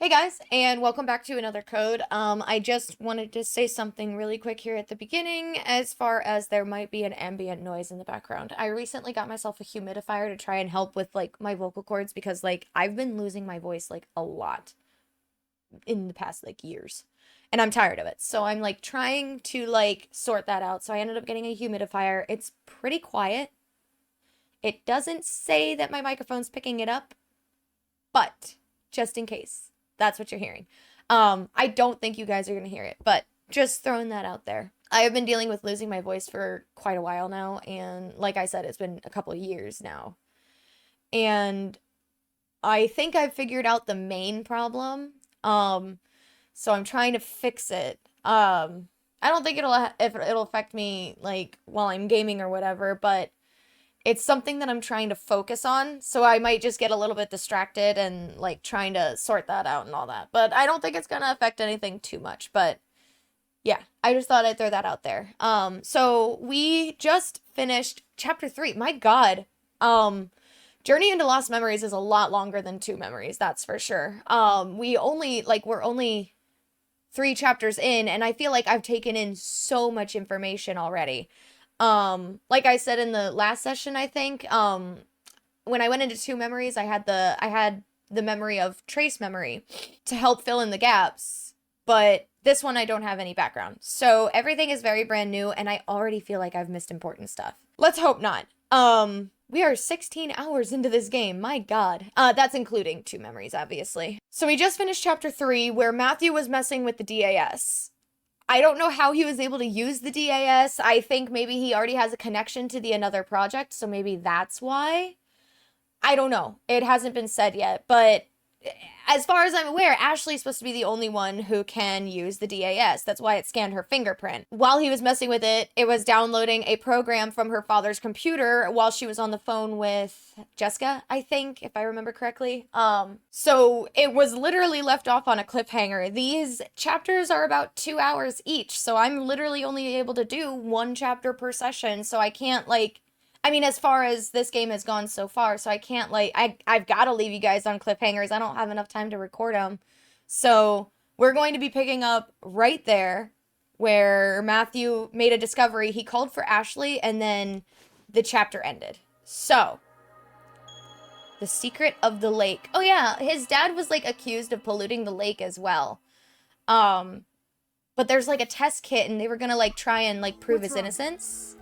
Hey guys, and welcome back to another code. I just wanted to say something really quick here at the beginning as far as there might be an ambient noise in the background. I recently got myself a humidifier to try and help with like my vocal cords because like I've been losing my voice like a lot in the past like years. And I'm tired of it. So I'm like trying to like sort that out. So I ended up getting a humidifier. It's pretty quiet. It doesn't say that my microphone's picking it up, but just in case. That's what you're hearing. I don't think you guys are going to hear it, but just throwing that out there. I have been dealing with losing my voice for quite a while now, and like I said, it's been a couple of years now. And I think I've figured out the main problem. So I'm trying to fix it. I don't think it'll affect me like while I'm gaming or whatever, but it's something that I'm trying to focus on, so I might just get a little bit distracted and like trying to sort that out and all that. But I don't think it's gonna affect anything too much. But yeah, I just thought I'd throw that out there. So we just finished chapter 3. My God. Journey into Lost Memories is a lot longer than 2 memories, that's for sure. We're only 3 chapters in, and I feel like I've taken in so much information already. Like I said in the last session, I think, when I went into 2 memories, I had the memory of trace memory to help fill in the gaps, but this one I don't have any background. So everything is very brand new, and I already feel like I've missed important stuff. Let's hope not. We are 16 hours into this game. My God. That's including 2 memories, obviously. So we just finished chapter 3, where Matthew was messing with the DAS. I don't know how he was able to use the DAS. I think maybe he already has a connection to the another project, so maybe that's why. I don't know. It hasn't been said yet, but as far as I'm aware, Ashley's supposed to be the only one who can use the DAS. That's why it scanned her fingerprint. While he was messing with it, it was downloading a program from her father's computer while she was on the phone with Jessica, I think, if I remember correctly. So it was literally left off on a cliffhanger. These chapters are about 2 hours each, so I'm literally only able to do 1 chapter per session, so I can't as far as this game has gone so far, so I can't, I've got to leave you guys on cliffhangers. I don't have enough time to record them. So we're going to be picking up right there where Matthew made a discovery. He called for Ashley, and then the chapter ended. So, the secret of the lake. Oh yeah, his dad was, accused of polluting the lake as well. But there's, a test kit, and they were gonna, try and, prove his innocence.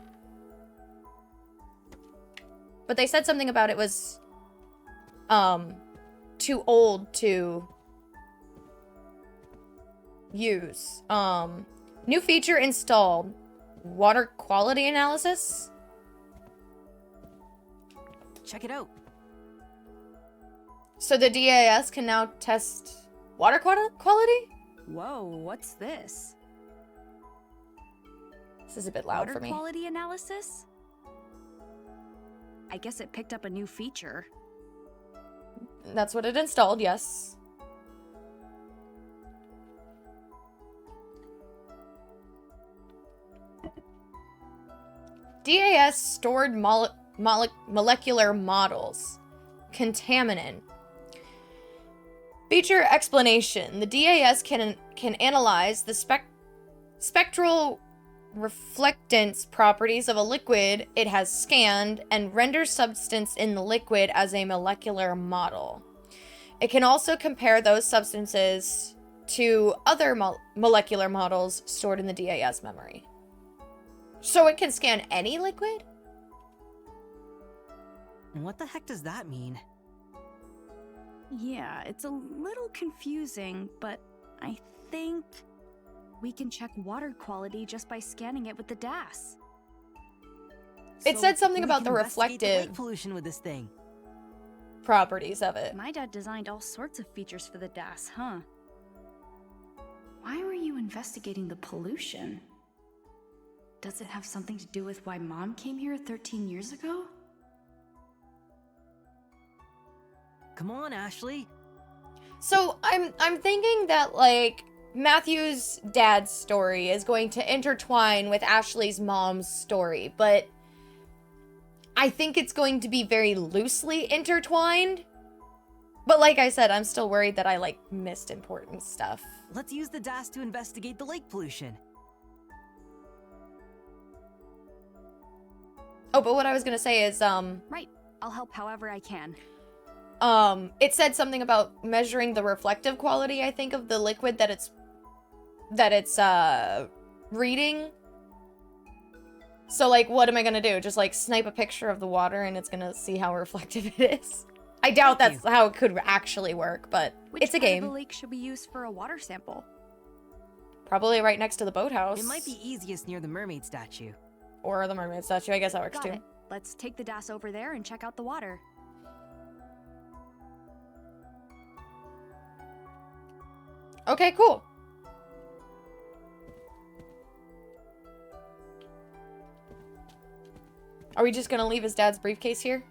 But they said something about it was, too old to use. New feature installed. Water quality analysis? Check it out. So the DAS can now test water quality? Whoa, what's this? This is a bit loud for me. Water quality analysis? I guess it picked up a new feature. That's what it installed, yes. DAS stored molecular models. Contaminant. Feature explanation. The DAS can analyze the spectral reflectance properties of a liquid it has scanned and render substance in the liquid as a molecular model. It can also compare those substances to other molecular models stored in the DAS memory. So it can scan any liquid? What the heck does that mean? Yeah, it's a little confusing, but I think we can check water quality just by scanning it with the DAS. It said something about the investigate the reflective lake pollution with this thing. properties of it. My dad designed all sorts of features for the DAS, huh? Why were you investigating the pollution? Does it have something to do with why Mom came here 13 years ago? Come on, Ashley. So I'm thinking that Matthew's dad's story is going to intertwine with Ashley's mom's story, but I think it's going to be very loosely intertwined. But like I said, I'm still worried that I, like, missed important stuff. Let's use the DAS to investigate the lake pollution. Oh, but what I was gonna say is, Right. I'll help however I can. it said something about measuring the reflective quality, I think, of the liquid that it's reading. So, like, what am I gonna do? Just, like, snipe a picture of the water and it's gonna see how reflective it is? I doubt Thank that's how it could actually work, but Which it's a part of game. the lake should we use for a water sample? Probably right next to the boathouse. It might be easiest near the mermaid statue. Or the mermaid statue, I guess that works Got too. it. Let's take the DAS over there and check out the water. Okay, cool. Are we just gonna leave his dad's briefcase here?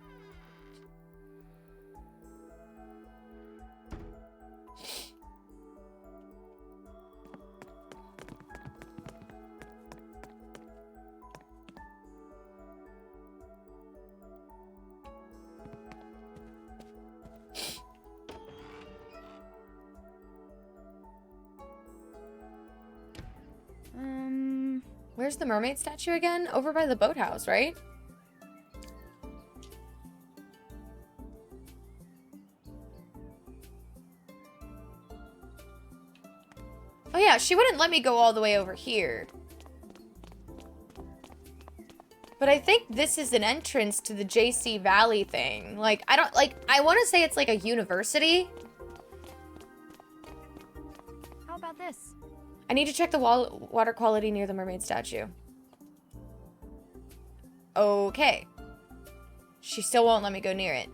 Where's the mermaid statue again? Over by the boathouse, right? Oh yeah, she wouldn't let me go all the way over here. But I think this is an entrance to the JC Valley thing. Like, I want to say it's like a university. How about this? I need to check the water quality near the mermaid statue. Okay. She still won't let me go near it.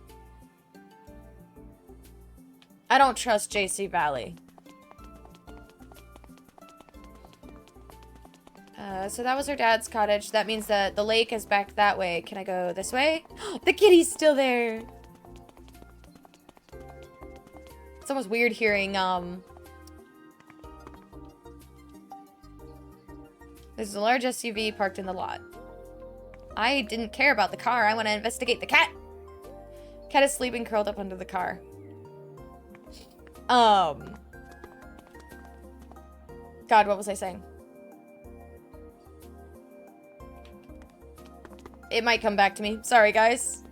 I don't trust JC Valley. So that was her dad's cottage. That means that the lake is back that way. Can I go this way? The kitty's still there. It's almost weird hearing, There's a large SUV parked in the lot. I didn't care about the car. I want to investigate the cat. Cat is sleeping curled up under the car. God, what was I saying? It might come back to me. Sorry, guys.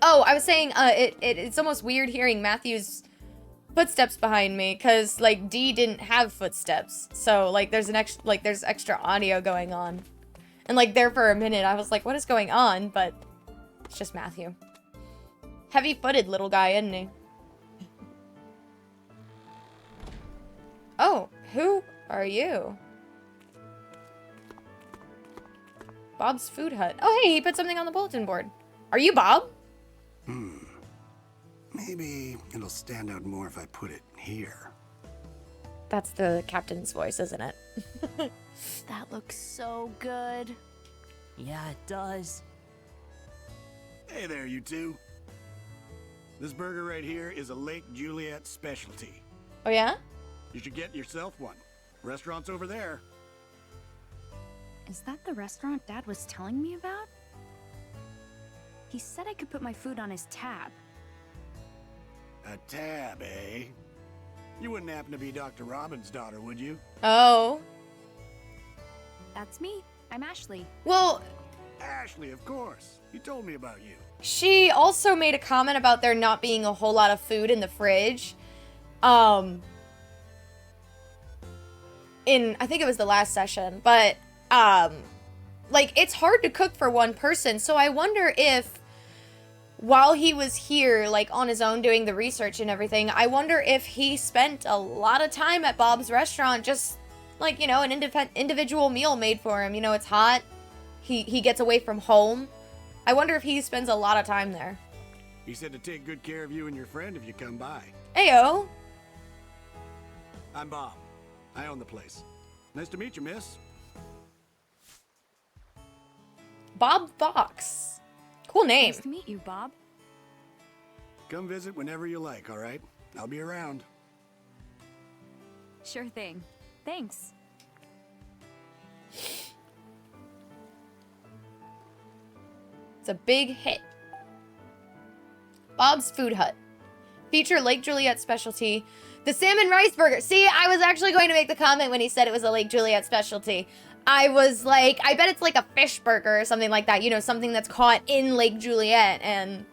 Oh, I was saying, it's almost weird hearing Matthew's footsteps behind me, because, like, Dee didn't have footsteps. So, like, there's extra audio going on. And, like, there for a minute, I was like, what is going on? But it's just Matthew. Heavy-footed little guy, isn't he? Oh, who are you? Bob's Food Hut. Oh, hey, he put something on the bulletin board. Are you Bob? Maybe it'll stand out more if I put it here. That's the captain's voice, isn't it? That looks so good. Yeah, it does. Hey there, you two. This burger right here is a Lake Juliet specialty. Oh, yeah? You should get yourself one. Restaurant's over there. Is that the restaurant Dad was telling me about? He said I could put my food on his tab. A tab, eh? You wouldn't happen to be Dr. Robin's daughter, would you? Oh. That's me. I'm Ashley. Well, Ashley, of course. He told me about you. she also made a comment about there not being a whole lot of food in the fridge. I think it was the last session, but, like, it's hard to cook for one person, so I wonder if, while he was here, like, on his own doing the research and everything, I wonder if he spent a lot of time at Bob's restaurant, just, like, you know, an individual meal made for him. You know, it's hot. He gets away from home. I wonder if he spends a lot of time there. He said to take good care of you and your friend if you come by. Ayo. I'm Bob. I own the place. Nice to meet you, miss. Bob Fox. Cool name. Nice to meet you, Bob. Come visit whenever you like, all right? I'll be around. Sure thing. Thanks. It's a big hit. Bob's Food Hut. Feature Lake Juliet specialty. The salmon rice burger. See, I was actually going to make the comment when he said it was a Lake Juliet specialty. I was like, I bet it's like a fish burger or something like that. You know, something that's caught in Lake Juliet. And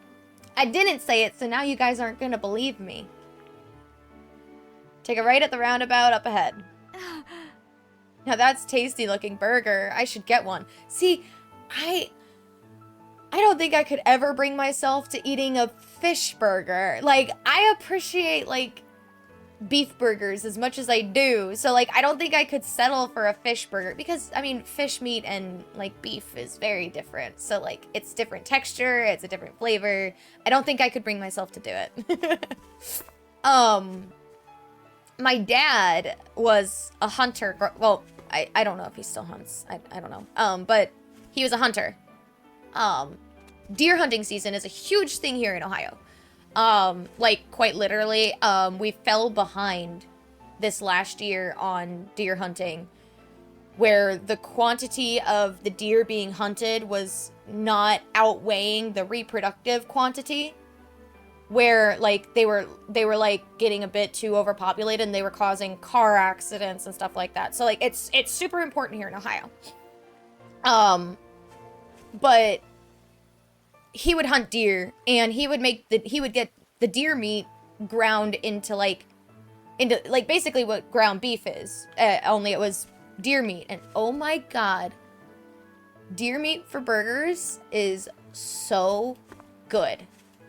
I didn't say it, so now you guys aren't going to believe me. Take a right at the roundabout up ahead. Now that's tasty looking burger. I should get one. See, I don't think I could ever bring myself to eating a fish burger. Like, I appreciate, like, beef burgers as much as I do. So, like, I don't think I could settle for a fish burger. Because, I mean, fish meat and, like, beef is very different. So, like, it's different texture. It's a different flavor. I don't think I could bring myself to do it. My dad was a hunter. Well, I don't know if he still hunts. I don't know. But he was a hunter. Deer hunting season is a huge thing here in Ohio. Like, quite literally, we fell behind this last year on deer hunting, where the quantity of the deer being hunted was not outweighing the reproductive quantity, where, like, they were like getting a bit too overpopulated and they were causing car accidents and stuff like that. So, like, it's super important here in Ohio. But he would hunt deer, and he would get the deer meat ground into basically what ground beef is, only it was deer meat. And oh my god, deer meat for burgers is so good.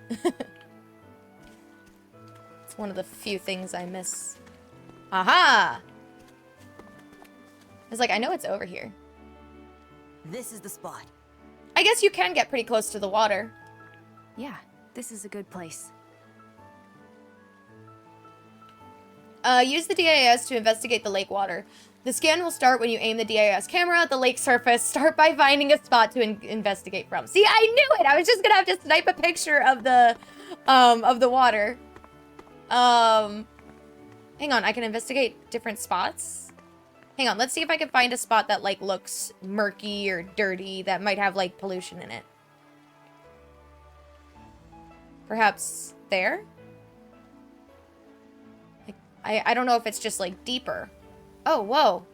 It's one of the few things I miss. Aha! It's like, I know it's over here. This is the spot. I guess you can get pretty close to the water. Yeah, this is a good place. Use the DAS to investigate the lake water. The scan will start when you aim the DAS camera at the lake surface. Start by finding a spot to investigate from. See, I knew it! I was just gonna have to snipe a picture of the water. Hang on, I can investigate different spots? Hang on, let's see if I can find a spot that, like, looks murky or dirty that might have, like, pollution in it. Perhaps there? Like, I don't know if it's just, like, deeper. Oh, whoa.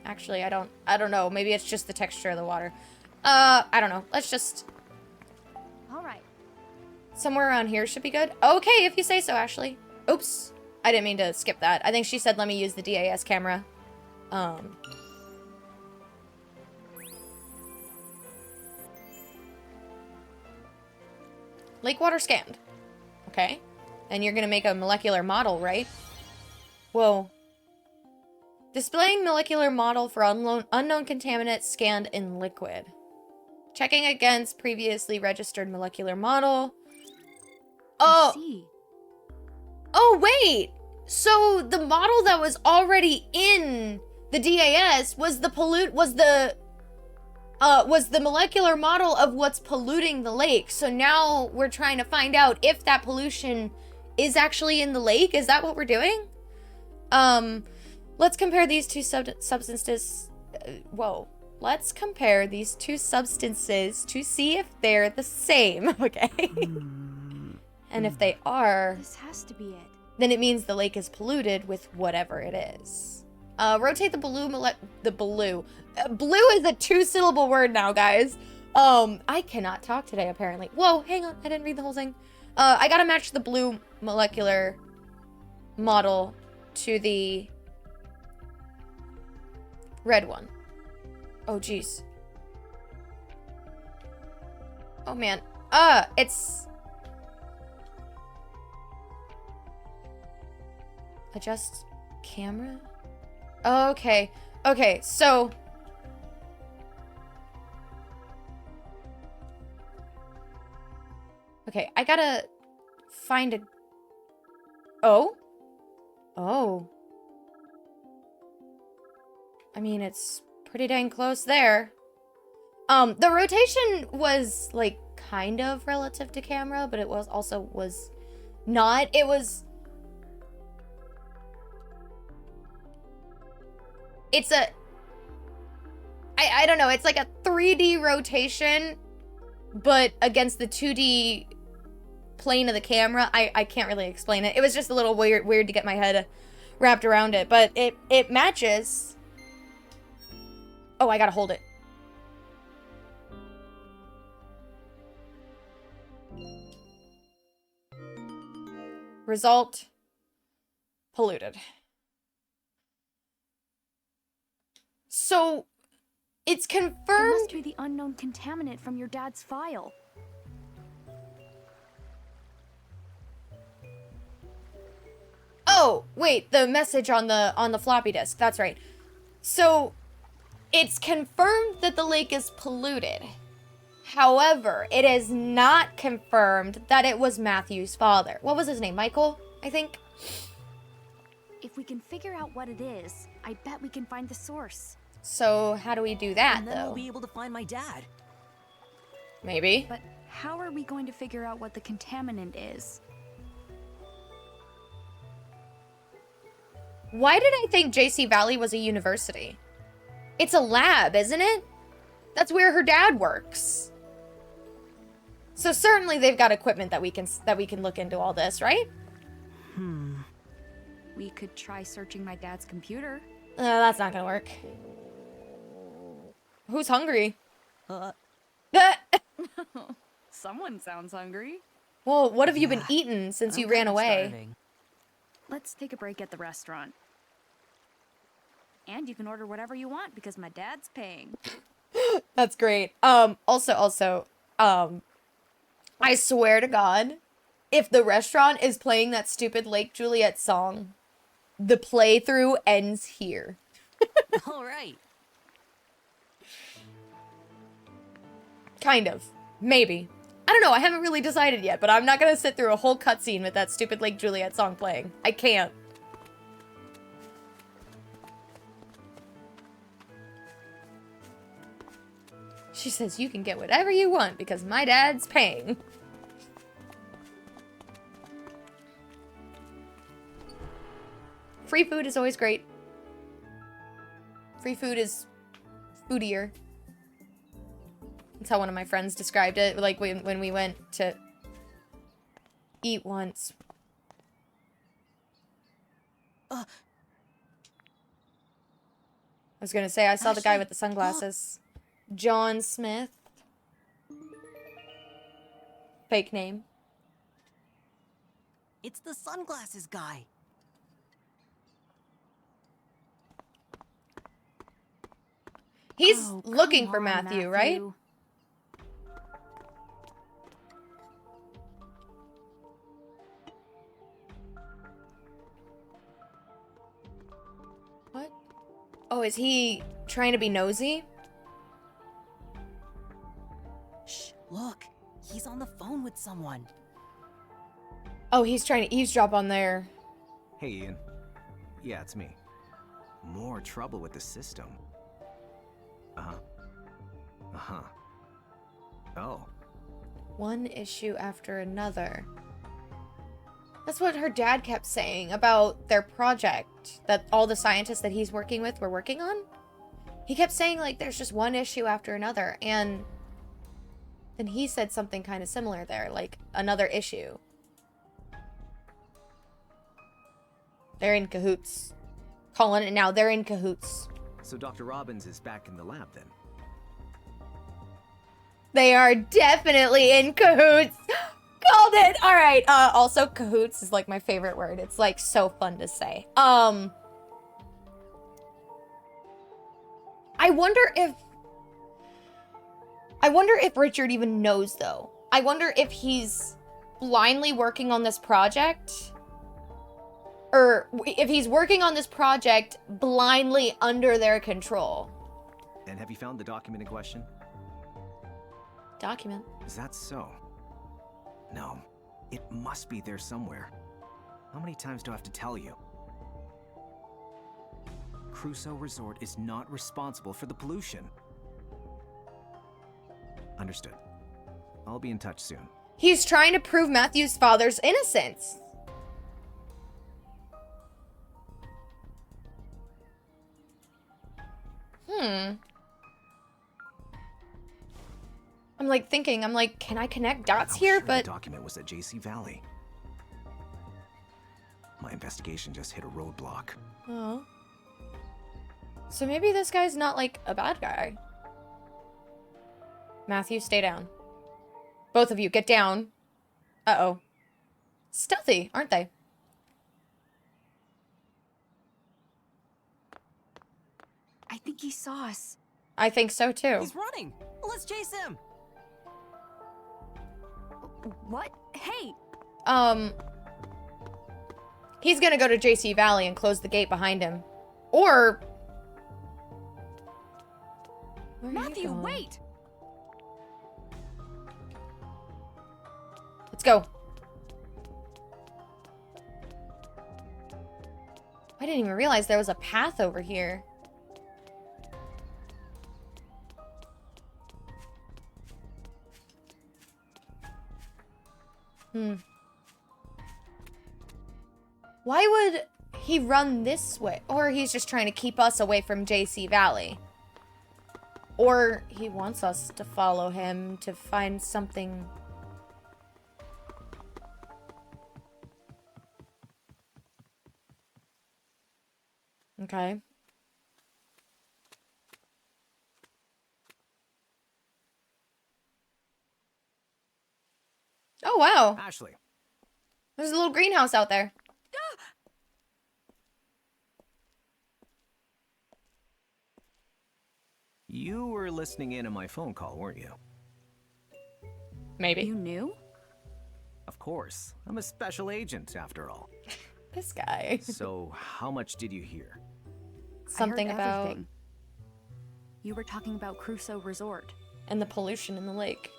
Actually, I don't know. Maybe it's just the texture of the water. I don't know. Let's just... All right. Somewhere around here should be good. Okay, if you say so, Ashley. Oops. I didn't mean to skip that. I think she said let me use the DAS camera. Lake water scanned. Okay. And you're gonna make a molecular model, right? Whoa. Displaying molecular model for unknown contaminants scanned in liquid. Checking against previously registered molecular model. I Oh! see. Oh, wait! So the model that was already in the DAS was the molecular model of what's polluting the lake. So now we're trying to find out if that pollution is actually in the lake. Is that what we're doing? Let's compare these two substances. Whoa. Let's compare these two substances to see if they're the same, okay? And if they are, This has to be it. then it means the lake is polluted with whatever it is. Rotate the blue blue is a two-syllable word now, guys. I cannot talk today, apparently. Whoa, hang on, I didn't read the whole thing. I gotta match the blue molecular model to the red one. Oh, jeez. Oh, man. It's... Adjust camera? Okay. Okay, so... Okay, I gotta find a... Oh? Oh. I mean, it's pretty dang close there. The rotation was, like, kind of relative to camera, but it was also was not. It was... It's a... I don't know, it's like a 3D rotation but against the 2D plane of the camera, I can't really explain it. It was just a little weird to get my head wrapped around it, but it matches. Oh, I gotta hold it. Result, polluted. So, it's It must confirmed. be the unknown contaminant from your dad's file. Oh, wait, the message on the floppy disk. That's right. So, it's confirmed that the lake is polluted. However, it is not confirmed that it was Matthew's father. What was his name? Michael, I think? If we can figure out what it is, I bet we can find the source. So, how do we do that, And then we'll though? be able to find my dad. Maybe. But how are we going to figure out what the contaminant is? Why did I think JC Valley was a university? It's a lab, isn't it? That's where her dad works. So certainly they've got equipment that we can look into all this, right? We could try searching my dad's computer. That's not gonna work. Who's hungry? Uh, Someone sounds hungry. Well, what have you been Yeah, eating since you I'm ran kinda away? starving. Let's take a break at the restaurant. And you can order whatever you want because my dad's paying. That's great. Also, I swear to God, if the restaurant is playing that stupid Lake Juliet song, the playthrough ends here. All right. Kind of. Maybe. I don't know, I haven't really decided yet, but I'm not gonna sit through a whole cutscene with that stupid Lake Juliet song playing. I can't. She says you can get whatever you want because my dad's paying. Free food is always great. Free food is foodier. That's how one of my friends described it. Like when we went to eat once. I was gonna say, I saw the guy Ashley, with the sunglasses. John Smith. Fake name. It's the sunglasses guy. He's Oh, looking come for on, Matthew, right? What? Oh, is he trying to be nosy? Shh, look. He's on the phone with someone. Oh, he's trying to eavesdrop on there. Hey, Ian. Yeah, it's me. More trouble with the system. Uh-huh. Uh-huh. Oh. One issue after another. That's what her dad kept saying about their project that all the scientists that he's working with were working on. He kept saying, like, there's just one issue after another, and then he said something kind of similar there, like, another issue. They're in cahoots. Calling it now, they're in cahoots. So Dr. Robbins is back in the lab then? They are definitely in cahoots. Called it. All right. Also, cahoots is like my favorite word. It's like so fun to say. I wonder if Richard even knows though. I wonder if he's blindly working on this project, or if he's working on this project blindly under their control. And have you found the document in question? Document. Is that so? No. It must be there somewhere. How many times do I have to tell you? Crusoe Resort is not responsible for the pollution. Understood. I'll be in touch soon. He's trying to prove Matthew's father's innocence. I'm like thinking, I'm like, can I connect dots I was here? sure But the document was at JC Valley. My investigation just hit a roadblock. oh. So maybe this guy's not like a bad guy. Matthew, stay down. Both of you, get down. Uh-oh. Stealthy, aren't they? I think he saw us. I think so too. He's running. Let's chase him. What? Hey! He's gonna go to JC Valley and close the gate behind him. Or... Where are you Matthew, going? wait! Let's go. I didn't even realize there was a path over here. Why would he run this way? Or he's just trying to keep us away from JC Valley. Or he wants us to follow him to find something. Okay. Oh, wow. Ashley, There's a little greenhouse out there. you were listening in on my phone call, weren't you? Maybe. You knew? Of course. I'm a special agent, after all. This guy. So, how much did you hear? Something I heard about... everything. You were talking about Crusoe Resort. And the pollution in the lake.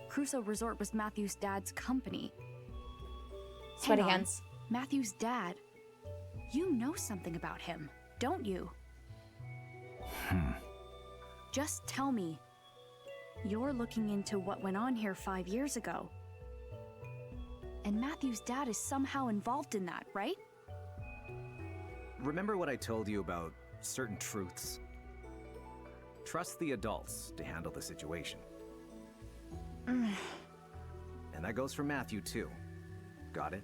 Crusoe Resort was Matthew's dad's company. Sweaty Hang on. hands. Matthew's dad. You know something about him, don't you? Just tell me. You're looking into what went on here 5 years ago. And Matthew's dad is somehow involved in that, right? Remember what I told you about certain truths? Trust the adults to handle the situation. And that goes for Matthew, too. Got it?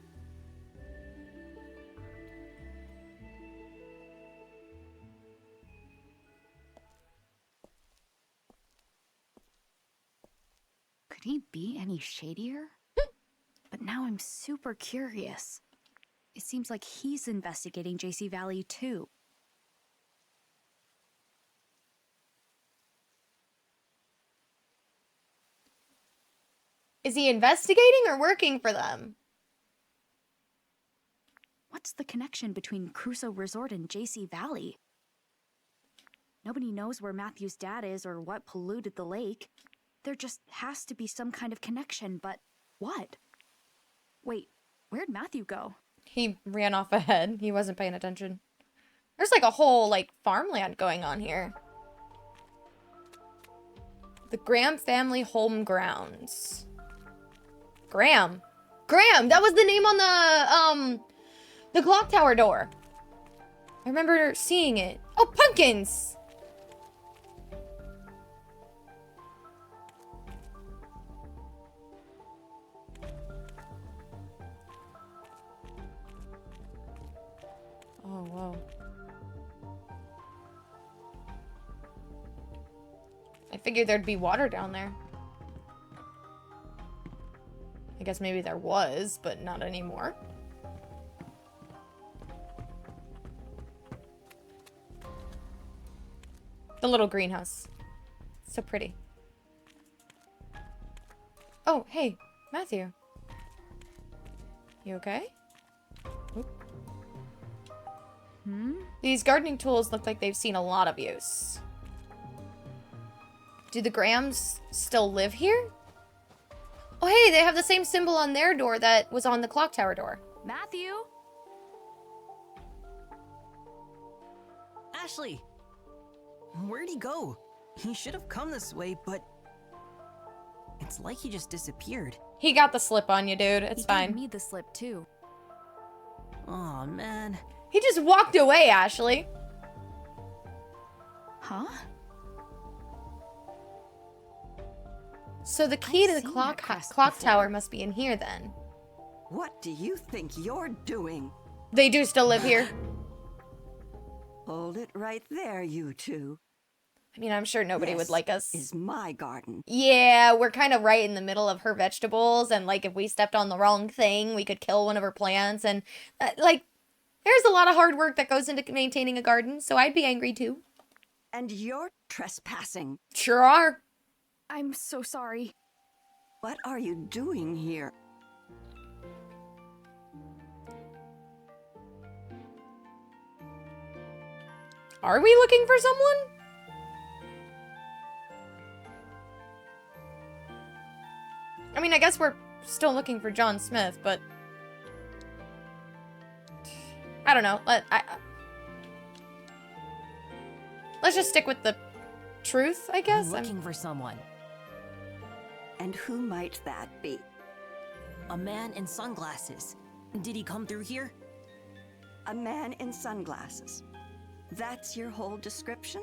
Could he be any shadier? But now I'm super curious. It seems like he's investigating JC Valley too. Is he investigating or working for them? What's the connection between Crusoe Resort and JC Valley? Nobody knows where Matthew's dad is or what polluted the lake. There just has to be some kind of connection, but what? Wait, where'd Matthew go? He ran off ahead. He wasn't paying attention. There's like a whole like farmland going on here. The Graham family home grounds. Graham. Graham! That was the name on the clock tower door. I remember seeing it. Oh, pumpkins! Oh, whoa. I figured there'd be water down there. I guess maybe there was, but not anymore. The little greenhouse. So pretty. Oh, hey, Matthew. You okay? These gardening tools look like they've seen a lot of use. Do the Grahams still live here? Oh, hey, they have the same symbol on their door that was on the clock tower door. Matthew? Ashley! Where'd he go? He should have come this way, but... It's like he just disappeared. He got the slip on you, dude. It's He fine. gave me the slip too. Aw, man. He just walked away, Ashley. Huh? So the key to the seen clock that crest clock before. tower must be in here then. What do you think you're doing? They do still live here. Hold it right there, you two. I mean, I'm sure nobody would This like us. is my garden. Yeah, we're kind of right in the middle of her vegetables, and like if we stepped on the wrong thing, we could kill one of her plants, and like there's a lot of hard work that goes into maintaining a garden, so I'd be angry too. And you're trespassing. Sure are. I'm so sorry. What are you doing here? Are we looking for someone? I mean, I guess we're still looking for John Smith, but I don't know. Let's just stick with the truth, I guess. I'm looking for someone. And who might that be? A man in sunglasses. Did he come through here? A man in sunglasses. That's your whole description?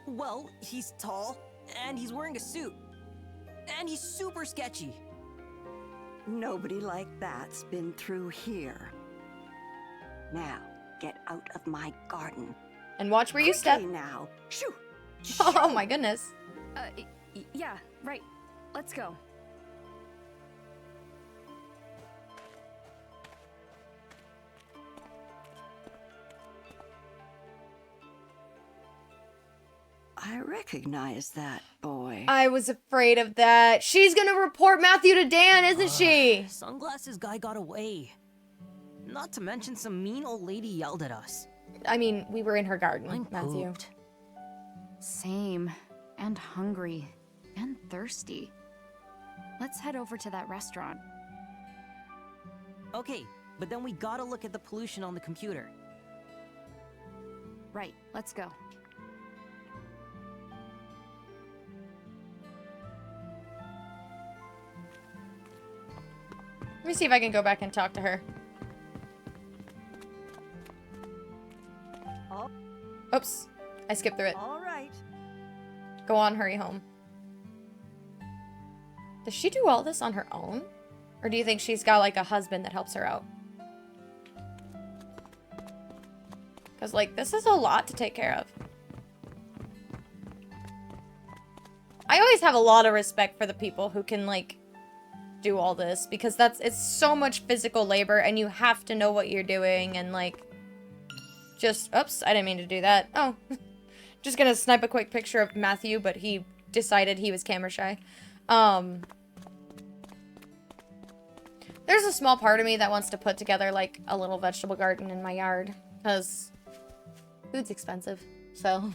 Well, he's tall, and he's wearing a suit. And he's super sketchy. Nobody like that's been through here. Now, get out of my garden. And watch where you step. Quickly now. Shoo! Oh my goodness. Yeah, right. Let's go. I recognize that boy. I was afraid of that. She's gonna report Matthew to Dan, isn't she? Sunglasses guy got away. Not to mention some mean old lady yelled at us. I mean, we were in her garden, I'm Matthew. pooped. Same. And hungry. And thirsty. Let's head over to that restaurant. Okay, but then we gotta look at the pollution on the computer. Right, let's go. Let me see if I can go back and talk to her. Oh. Oops. I skipped through it. All right. Go on, hurry home. Does she do all this on her own? Or do you think she's got like a husband that helps her out? Because like, this is a lot to take care of. I always have a lot of respect for the people who can like do all this, because it's so much physical labor and you have to know what you're doing and like just oops, I didn't mean to do that. Oh. Just gonna snipe a quick picture of Matthew, but he decided he was camera shy. There's a small part of me that wants to put together like a little vegetable garden in my yard, because food's expensive. So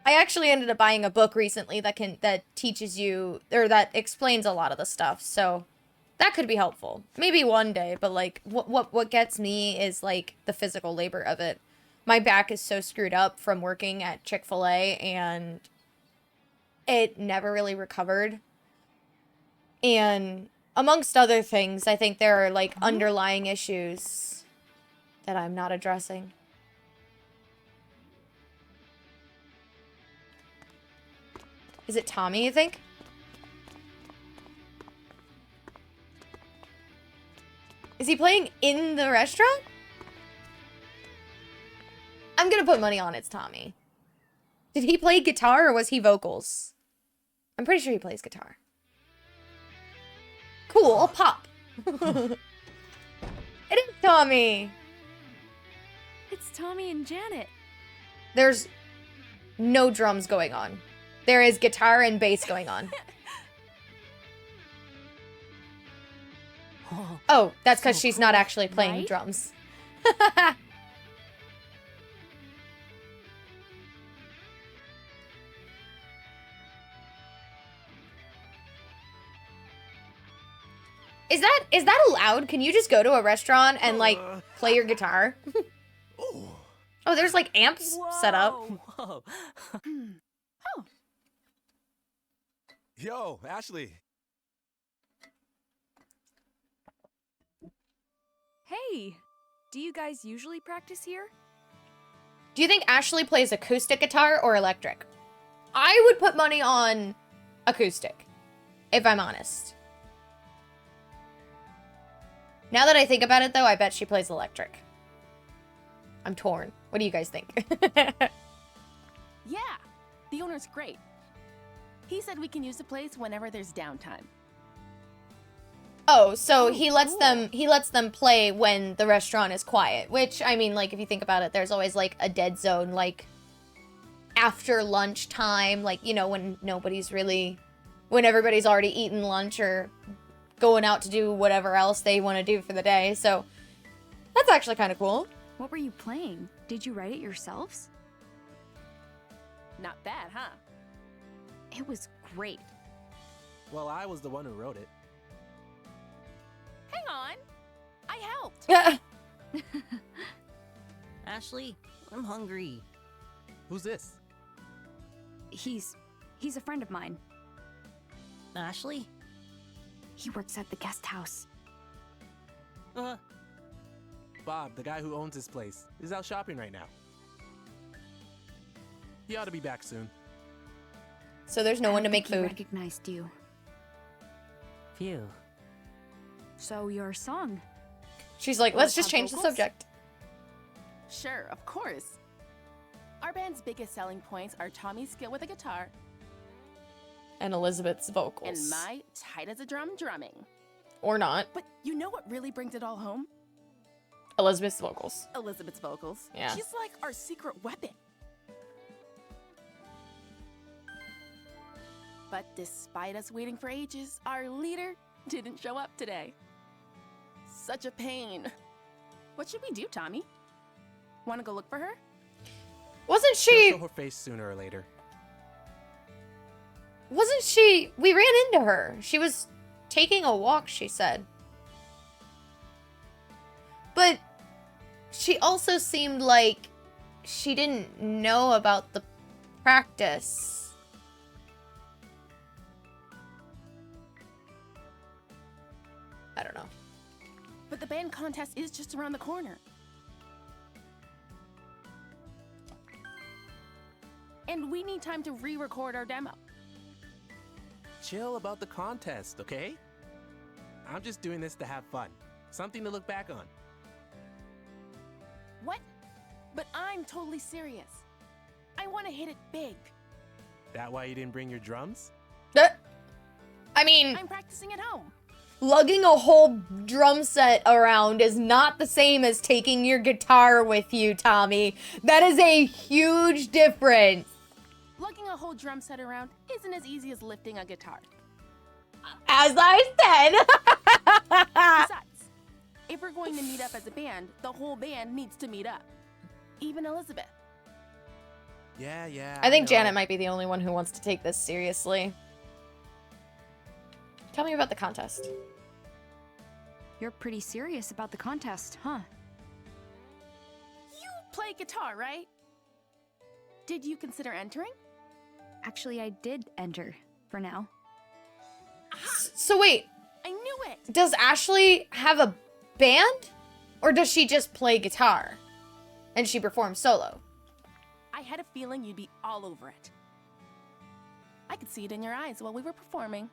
I actually ended up buying a book recently that teaches you, or that explains a lot of the stuff. So that could be helpful. Maybe one day, but like what gets me is like the physical labor of it. My back is so screwed up from working at Chick-fil-A, and it never really recovered. And amongst other things, I think there are like underlying issues that I'm not addressing. Is it Tommy, you think? Is he playing in the restaurant? I'm gonna put money on it's Tommy. Did he play guitar or was he vocals? I'm pretty sure he plays guitar. Cool, I'll pop. It is Tommy. It's Tommy and Janet. There's no drums going on. There is guitar and bass going on. Oh, that's because So she's not cool, actually playing right? drums. Is that allowed? Can you just go to a restaurant and like play your guitar? Oh, there's like amps set up. Whoa. Yo, Ashley. Hey, do you guys usually practice here? Do you think Ashley plays acoustic guitar or electric? I would put money on acoustic, if I'm honest. Now that I think about it, though, I bet she plays electric. I'm torn. What do you guys think? Yeah, the owner's great. He said we can use the place whenever there's downtime. Oh, so he lets them play when the restaurant is quiet, which, I mean, like, if you think about it, there's always, like, a dead zone, like, after lunchtime, like, you know, when when everybody's already eaten lunch or going out to do whatever else they want to do for the day. So that's actually kind of cool. What were you playing? Did you write it yourselves? Not bad, huh? It was great. Well, I was the one who wrote it. Hang on. I helped. Ashley, I'm hungry. Who's this? He's a friend of mine. Ashley? He works at the guest house. Bob, the guy who owns this place, is out shopping right now. He ought to be back soon. So there's no one to make He food. recognized you. Phew. So your song. She's like, let's just have change the vocals? subject. Sure, of course. Our band's biggest selling points are Tommy's skill with the guitar And Elizabeth's vocals. and my tight as a drum drumming. Or not. But you know what really brings it all home? Elizabeth's vocals. Elizabeth's vocals. Yeah. She's like our secret weapon. But despite us waiting for ages, our leader didn't show up today. Such a pain. What should we do, Tommy? Want to go look for her? Wasn't She'll she... show her face sooner or later. We ran into her. She was taking a walk, she said. But she also seemed like she didn't know about the practice. I don't know. But the band contest is just around the corner. And we need time to re-record our demo. Chill about the contest, okay? I'm just doing this to have fun. Something to look back on. What? But I'm totally serious. I want to hit it big. That why you didn't bring your drums? I mean, I'm practicing at home. lugging a whole drum set around is not the same as taking your guitar with you, Tommy. That is a huge difference. Lugging a whole drum set around isn't as easy as lifting a guitar. As I said. Besides, if we're going to meet up as a band, the whole band needs to meet up. Even Elizabeth. Yeah. I think know. Janet might be the only one who wants to take this seriously. Tell me about the contest. You're pretty serious about the contest, huh? You play guitar, right? Did you consider entering? Actually, I did enter, for now. So wait, I knew it! does Ashley have a band? Or does she just play guitar? And she performs solo? I had a feeling you'd be all over it. I could see it in your eyes while we were performing.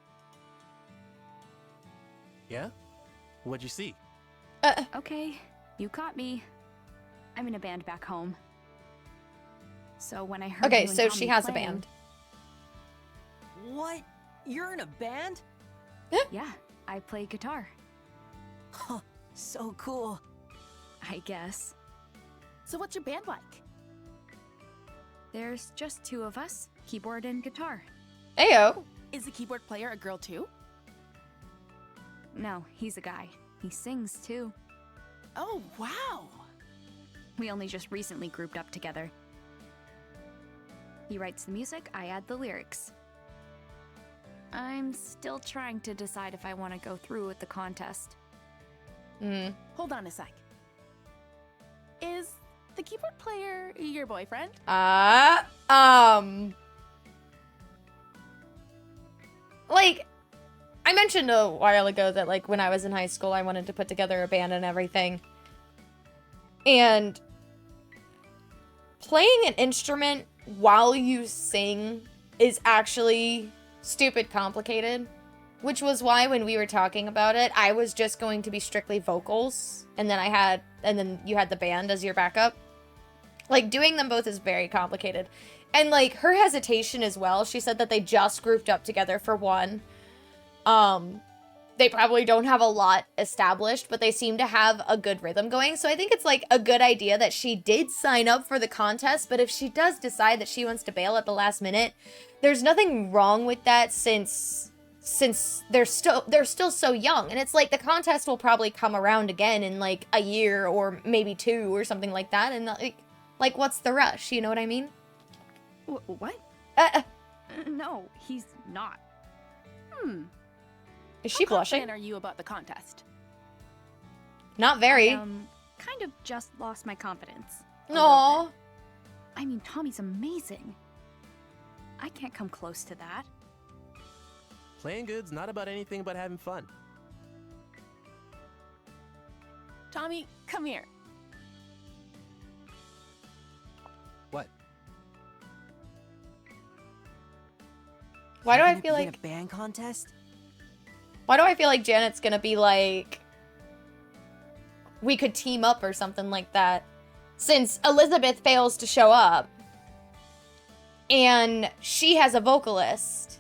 Yeah? What'd you see? Okay, you caught me. I'm in a band back home. So when I heard Okay, you and so Tommy she has a playing- band. What? You're in a band? Yeah, I play guitar. Huh, so cool. I guess. So what's your band like? There's just two of us, keyboard and guitar. Ayo. Is the keyboard player a girl too? No, he's a guy. He sings too. Oh, wow! We only just recently grouped up together. He writes the music, I add the lyrics. I'm still trying to decide if I want to go through with the contest. Hold on a sec. Is the keyboard player your boyfriend? Like, I mentioned a while ago that, like, when I was in high school, I wanted to put together a band and everything. And playing an instrument while you sing is actually stupid complicated, which was why when we were talking about it, I was just going to be strictly vocals, and then you had the band as your backup. Like, doing them both is very complicated. And, like, her hesitation as well, she said that they just grouped up together for one. They probably don't have a lot established, but they seem to have a good rhythm going. So I think it's, like, a good idea that she did sign up for the contest, but if she does decide that she wants to bail at the last minute, there's nothing wrong with that since they're still so young. And it's like the contest will probably come around again in, like, a year or maybe 2 or something like that. And, like what's the rush? You know what I mean? What? No, he's not. Is she How blushing? confident are you about the contest? Not very. Kind of just lost my confidence. No. I mean, Tommy's amazing. I can't come close to that. Playing good's not about anything but having fun. Tommy, come here. What? Why do You're I gonna feel be in like a band contest? Why do I feel like Janet's gonna be like, we could team up or something like that, since Elizabeth fails to show up, and she has a vocalist,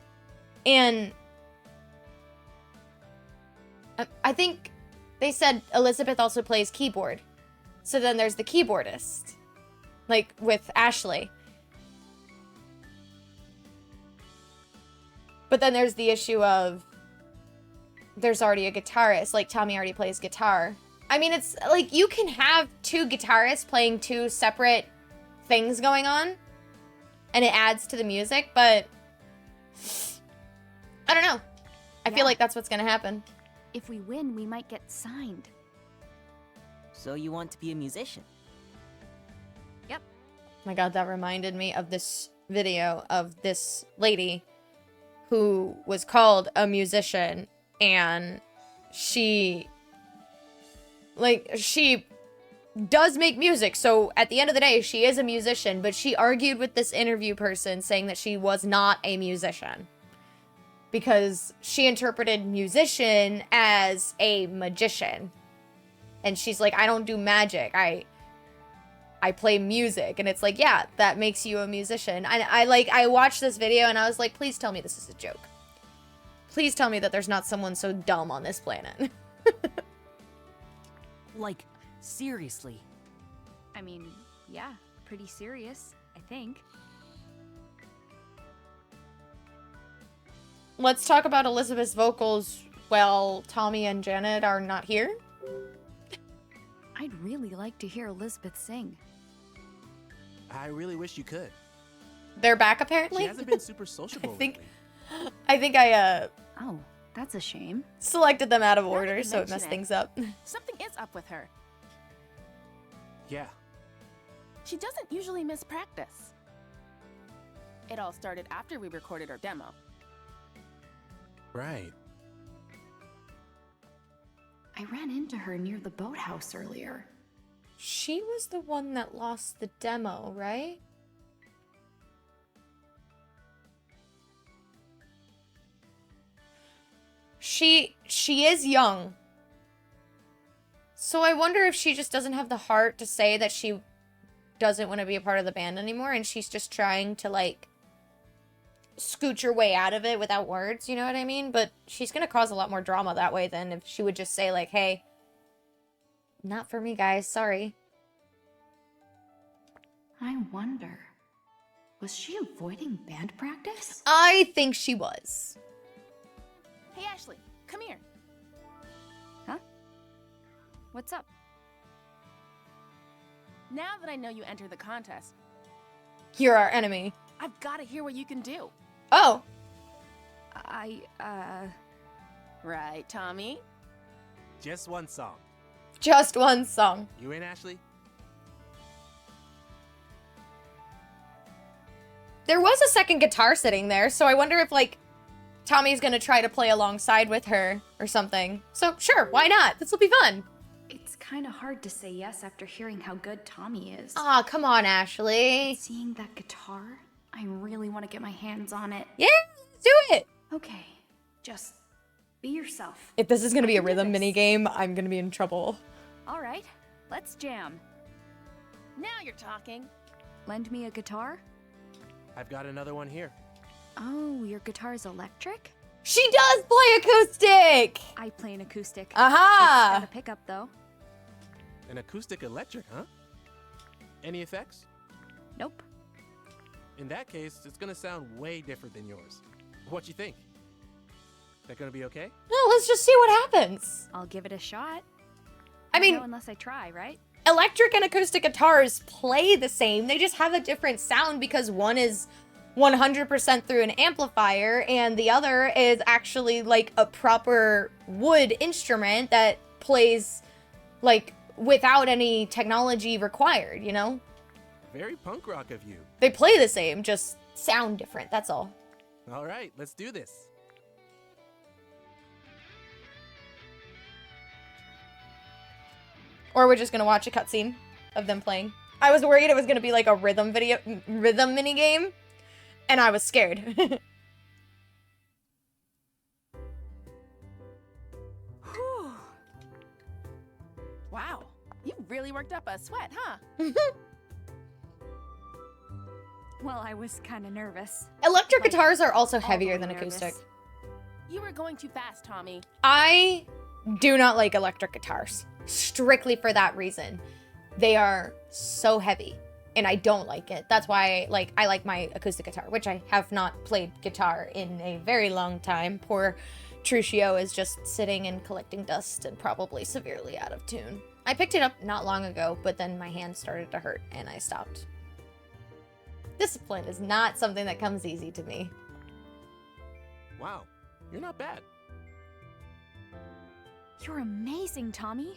and I think they said Elizabeth also plays keyboard, so then there's the keyboardist, like with Ashley. But then there's the issue of there's already a guitarist, like Tommy already plays guitar. I mean, it's like you can have 2 guitarists playing 2 separate things going on, and it adds to the music, but I don't know. I feel like that's what's gonna happen. If we win, we might get signed. So you want to be a musician? Yep. Oh my god, that reminded me of this video of this lady who was called a musician, and she does make music, so at the end of the day, she is a musician, but she argued with this interview person saying that she was not a musician because she interpreted musician as a magician. And she's like, I don't do magic, I play music. And it's like, yeah, that makes you a musician. And I watched this video and I was like, please tell me this is a joke. Please tell me that there's not someone so dumb on this planet. Like, seriously. I mean, yeah, pretty serious, I think. Let's talk about Elizabeth's vocals while Tommy and Janet are not here. I'd really like to hear Elizabeth sing. I really wish you could. They're back apparently. She hasn't been super sociable lately. I think I Oh, that's a shame. selected them out of Now that order, you so it mention messed it. things up. Something is up with her. Yeah. She doesn't usually miss practice. It all started after we recorded our demo. Right. I ran into her near the boathouse earlier. She was the one that lost the demo, right? She is young. So I wonder if she just doesn't have the heart to say that she doesn't want to be a part of the band anymore, and she's just trying to, like, scooch her way out of it without words, you know what I mean? But she's gonna cause a lot more drama that way than if she would just say, like, hey, not for me, guys, sorry. I wonder, was she avoiding band practice? I think she was. Hey, Ashley, come here. What's up? Now that I know you entered the contest, You're our enemy. I've got to hear what you can do. Oh, Right, Tommy? Just one song. just one song. You in, Ashley? There was a second guitar sitting there, so I wonder if, like, Tommy's gonna try to play alongside with her or something. So, sure, why not? This will be fun. It's kind of hard to say yes after hearing how good Tommy is. Aw, come on, Ashley. Seeing that guitar, I really want to get my hands on it. Yeah, Let's do it! Okay, just be yourself. If this is gonna be a I can do rhythm this. mini game, I'm gonna be in trouble. All right, let's jam. Now you're talking. Lend me a guitar? I've got another one here. Oh, your guitar's electric? She does play acoustic! I play an acoustic. Aha! It's got a pickup though. An acoustic electric, huh? Any effects? Nope. In that case, it's gonna sound way different than yours. What you think? That gonna be okay? No, let's just see what happens. I'll give it a shot. I mean, No, unless I try, right? electric and acoustic guitars play the same. They just have a different sound because one is 100% through an amplifier and the other is actually like a proper wood instrument that plays like without any technology required, you know? Very punk rock of you. They play the same, just sound different, that's all. All right, let's do this. Or we're just gonna watch a cutscene of them playing. I was worried it was gonna be like a rhythm mini game, and I was scared. Whew. Wow, you really worked up a sweat, huh? Well, I was kind of nervous. Electric Like, guitars are also all the heavier way than nervous. acoustic. You were going too fast, Tommy. I do not like electric guitars, strictly for that reason. They are so heavy, and I don't like it. That's why I like my acoustic guitar, which I have not played guitar in a very long time. Poor Trucio is just sitting and collecting dust and probably severely out of tune. I picked it up not long ago, but then my hand started to hurt, and I stopped. Discipline is not something that comes easy to me. Wow, you're not bad. You're amazing, Tommy.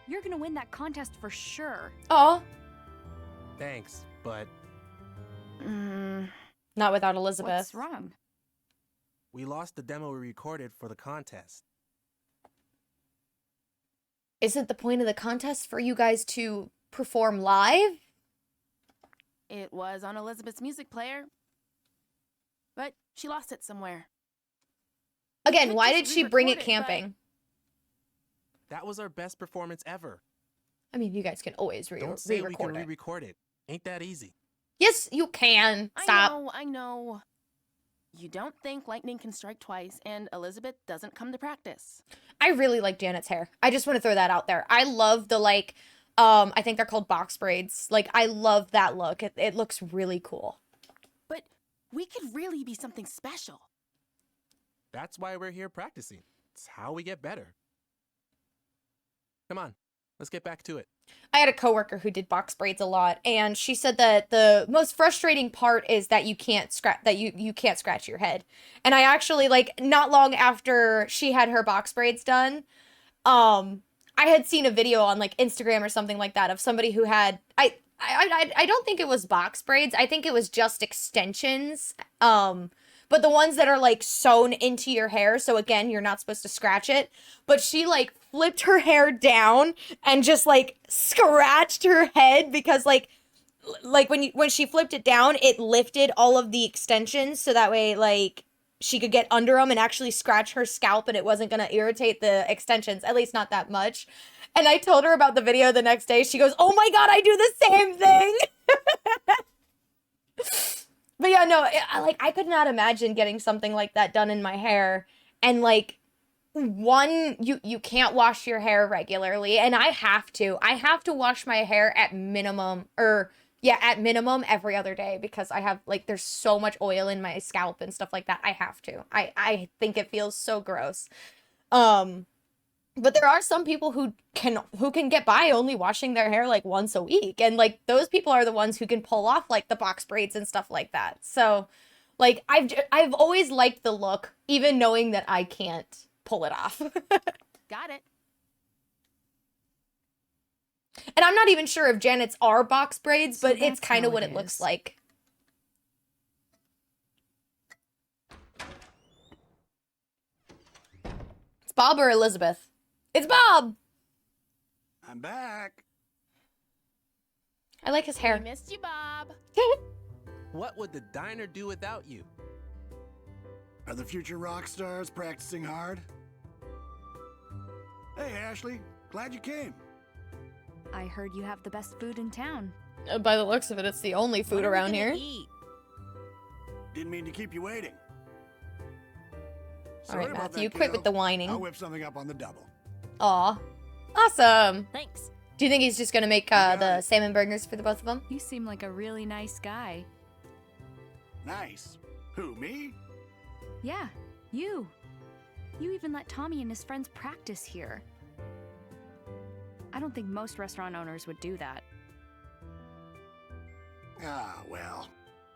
You're gonna win that contest for sure. Oh, Thanks, but not without Elizabeth. What's wrong? we lost the demo we recorded for the contest. Isn't the point of the contest for you guys to perform live? It was on Elizabeth's music player. But she lost it somewhere. Again, could why just did she bring it re-record it, but- camping? That was our best performance ever. I mean, you guys can always Don't say we can re-record it. re-record it. Ain't that easy. Yes, you can. Stop. I know. You don't think lightning can strike twice, and Elizabeth doesn't come to practice. I really like Janet's hair. I just want to throw that out there. I love the I think they're called box braids. Like, I love that look. It looks really cool. But we could really be something special. That's why we're here practicing. It's how we get better. Come on, let's get back to it. I had a coworker who did box braids a lot, and she said that the most frustrating part is that you can't scratch your head. And I actually, not long after she had her box braids done, I had seen a video on Instagram or something like that of somebody who had I don't think it was box braids. I think it was just extensions. But the ones that are sewn into your hair, so again, you're not supposed to scratch it. But she flipped her hair down and just scratched her head because when she flipped it down, it lifted all of the extensions so that way she could get under them and actually scratch her scalp and it wasn't gonna irritate the extensions, at least not that much. And I told her about the video the next day. She goes, "Oh my god, I do the same thing." But yeah, no, I could not imagine getting something like that done in my hair. And you can't wash your hair regularly, and I have to wash my hair at minimum every other day because I have there's so much oil in my scalp and stuff like that. I have to. I think it feels so gross. But there are some people who can get by only washing their hair once a week. And those people are the ones who can pull off the box braids and stuff like that. So I've always liked the look, even knowing that I can't pull it off. Got it. And I'm not even sure if Janet's are box braids, So but it's that's kind how of what it it looks is. like. It's Bob or Elizabeth? It's Bob! I'm back. I like his We hair. missed you, Bob. What would the diner do without you? Are the future rock stars practicing hard? Hey, Ashley. Glad you came. I heard you have the best food in town. By the looks of it, it's the only food What are we around gonna here. eat? Didn't mean to keep you waiting. All right, Sorry about Matthew, that, quit kiddo. with the whining. I'll whip something up on the double. Aw. Awesome. Thanks. Do you think he's just gonna make got the it. salmon burgers for the both of them? You seem like a really nice guy. Nice. Who, me? Yeah, you. You even let Tommy and his friends practice here. I don't think most restaurant owners would do that. Ah, well,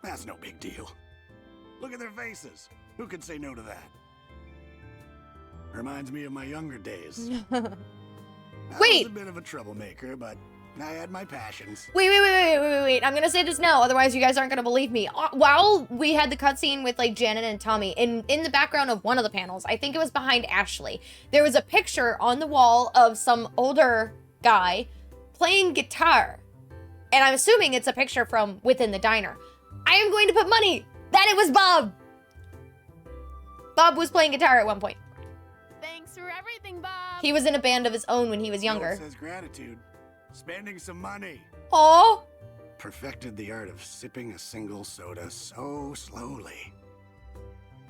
that's no big deal. Look at their faces. Who could say no to that? Reminds me of my younger days. I Wait! was a bit of a troublemaker, but I had my passions. Wait. I'm gonna say this now, otherwise you guys aren't gonna believe me. While we had the cutscene with like Janet and Tommy, in the background of one of the panels, I think it was behind Ashley, there was a picture on the wall of some older guy playing guitar. And I'm assuming it's a picture from within the diner. I am going to put money that it was Bob. Bob was playing guitar at one point. Thanks for everything, Bob. He was in a band of his own when he was You know younger. what says gratitude. Spending some money. Aw. Perfected the art of sipping a single soda so slowly.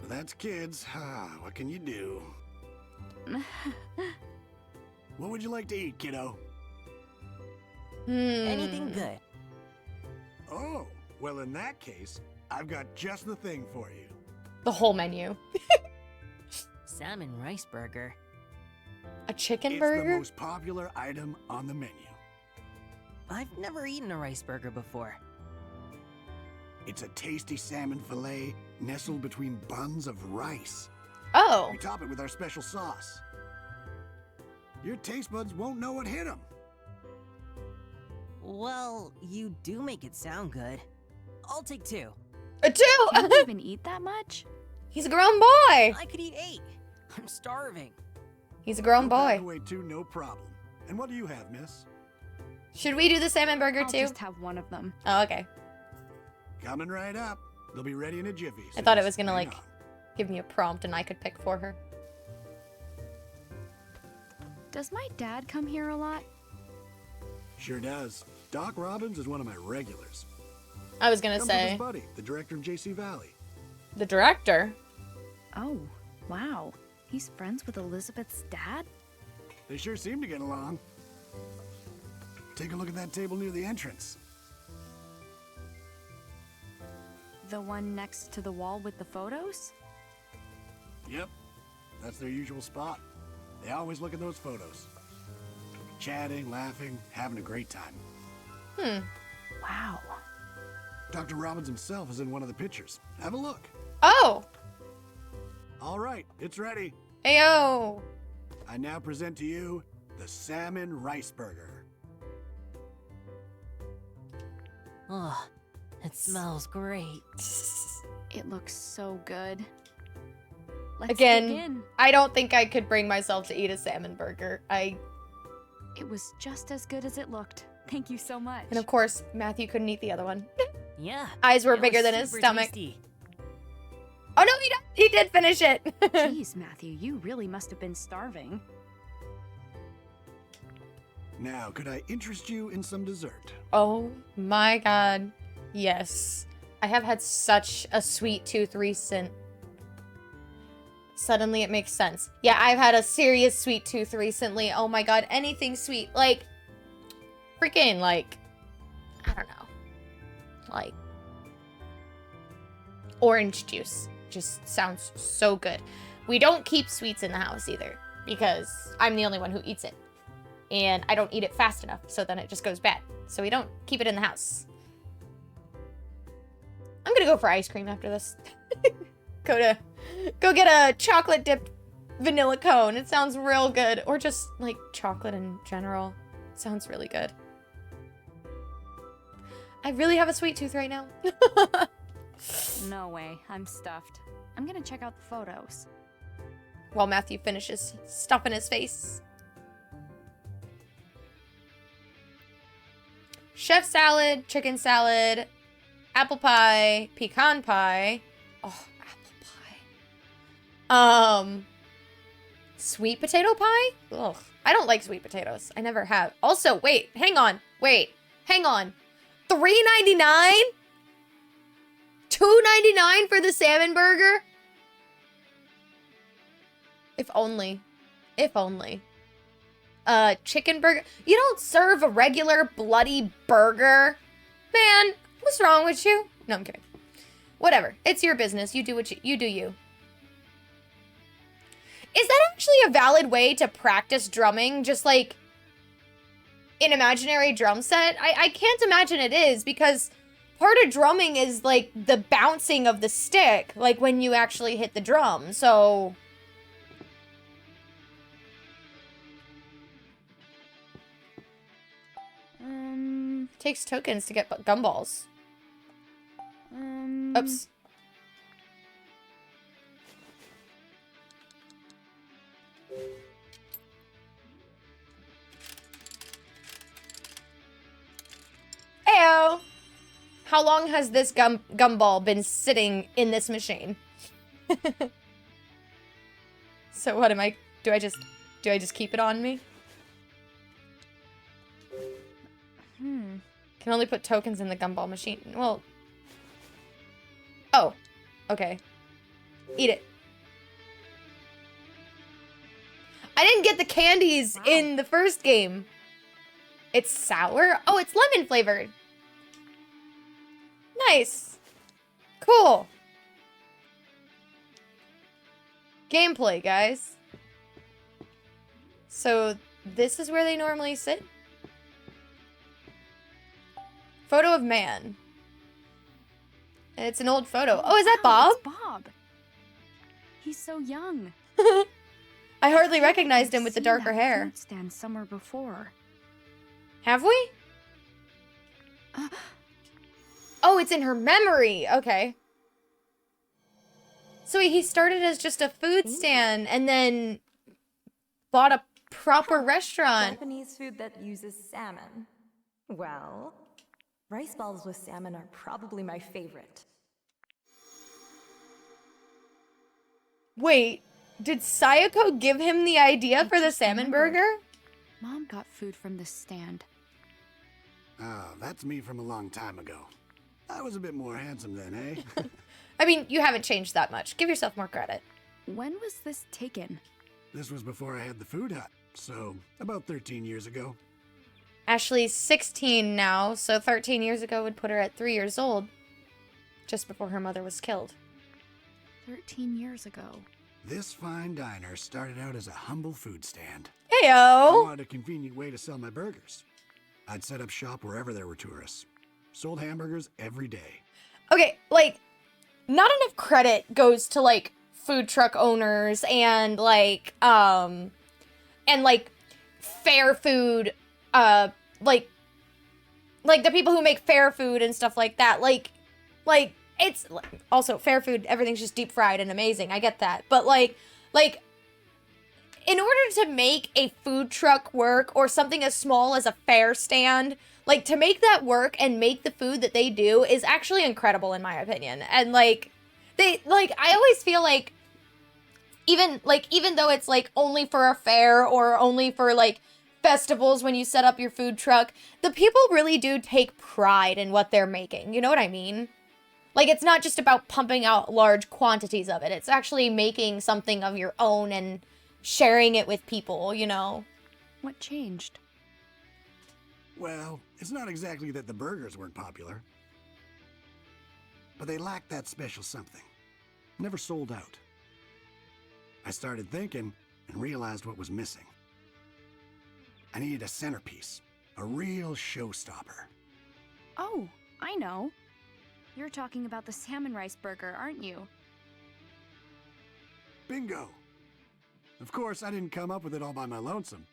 But that's kids. What can you do? What would you like to eat, kiddo? Anything good? Oh, well, in that case, I've got just the thing for you. The whole menu. Salmon rice burger. A chicken It's burger? the most popular item on the menu. I've never eaten a rice burger before. It's a tasty salmon fillet nestled between buns of rice. Oh. We top it with our special sauce. Your taste buds won't know what hit them. Well, you do make it sound good. I'll take 2. A 2! Can you even eat that much? He's a grown boy. I could eat 8. I'm starving. He's a grown boy. Away too, no problem. And what do you have, miss? Should we do the salmon burger I'll too? just have one of them. Oh, okay. Coming right up. They'll be ready in a jiffy. I thought it just was gonna hang like on. give me a prompt and I could pick for her. Does my dad come here a lot? Sure does. Doc Robbins is one of my regulars. I was gonna Comes with his say buddy, the director of JC Valley. the director. Oh, wow. He's friends with Elizabeth's dad? They sure seem to get along. Take a look at that table near the entrance. The one next to the wall with the photos? Yep, that's their usual spot. They always look at those photos. Chatting, laughing, having a great time. Wow. Dr. Robbins himself is in one of the pictures. Have a look. Oh! All right, it's ready. Ayo! I now present to you the salmon rice burger. Oh, it smells great. It looks so good. Let's Again, dig in. I don't think I could bring myself to eat a salmon burger. It was just as good as it looked. Thank you so much. And of course, Matthew couldn't eat the other one. Yeah. Eyes were it bigger was than his super stomach. tasty. Oh no, he did finish it. Jeez, Matthew, you really must have been starving. Now, could I interest you in some dessert? Oh my god. Yes. I have had such a sweet tooth recent. Suddenly it makes sense. Yeah, I've had a serious sweet tooth recently. Oh my god, anything sweet. Like, freaking, like, I don't know. Like, orange juice. Just sounds so good. We don't keep sweets in the house either, because I'm the only one who eats it. And I don't eat it fast enough, so then it just goes bad. So we don't keep it in the house. I'm gonna go for ice cream after this. Go get a chocolate dipped vanilla cone. It sounds real good. Or just like chocolate in general. Sounds really good. I really have a sweet tooth right now. No way, I'm stuffed. I'm gonna check out the photos. While Matthew finishes stuffing his face. Chef salad, chicken salad, apple pie, pecan pie. Oh, apple pie. Sweet potato pie? Ugh. I don't like sweet potatoes. I never have. Also, wait, hang on. Wait, hang on. $3.99? $2.99 for the salmon burger? If only. If only. Chicken burger. You don't serve a regular bloody burger? Man, what's wrong with you? No, I'm kidding. Whatever. It's your business. You do what you do you. Is that actually a valid way to practice drumming? Just like an imaginary drum set? I can't imagine it is, because part of drumming is like the bouncing of the stick, like when you actually hit the drum. So takes tokens to get gumballs. Oops. Heyo! How long has this gumball been sitting in this machine? So what am I? Do I just keep it on me? Can only put tokens in the gumball machine. Well. Oh. Okay. Eat it. I didn't get the candies in the first game. It's sour? Oh, it's lemon flavored. Nice. Cool. Gameplay, guys. So, this is where they normally sit? Photo of man. And it's an old photo. Oh, is that Bob? It's Bob. He's so young. I hardly recognized him with the Seen darker that hair. food stand somewhere before. Have we? Oh, it's in her memory. Okay. So he started as just a food stand and then bought a proper restaurant. Japanese food that uses salmon. Well, rice balls with salmon are probably my favorite. Wait, did Sayako give him the idea for the salmon burger? Mom got food from this stand. Oh, that's me from a long time ago. I was a bit more handsome then, eh? I mean, you haven't changed that much. Give yourself more credit. When was this taken? This was before I had the food hut, so about 13 years ago. Ashley's 16 now, so 13 years ago would put her at 3 years old. Just before her mother was killed. 13 years ago. This fine diner started out as a humble food stand. Heyo! I wanted a convenient way to sell my burgers. I'd set up shop wherever there were tourists. Sold hamburgers every day. Okay, like, not enough credit goes to, like, food truck owners and, like, fair food, like the people who make fair food and stuff like that. Like, it's, also, fair food, everything's just deep fried and amazing, I get that. But, like, in order to make a food truck work, or something as small as a fair stand, like, to make that work and make the food that they do is actually incredible, in my opinion. And, like, I always feel like, even though it's, like, only for a fair, or only for, like, festivals when you set up your food truck, the people really do take pride in what they're making. You know what I mean? Like, it's not just about pumping out large quantities of it. It's actually making something of your own and sharing it with people, you know? What changed? Well, it's not exactly that the burgers weren't popular. But they lacked that special something. Never sold out. I started thinking and realized what was missing. I needed a centerpiece. A real showstopper. Oh, I know. You're talking about the salmon rice burger, aren't you? Bingo! Of course, I didn't come up with it all by my lonesome.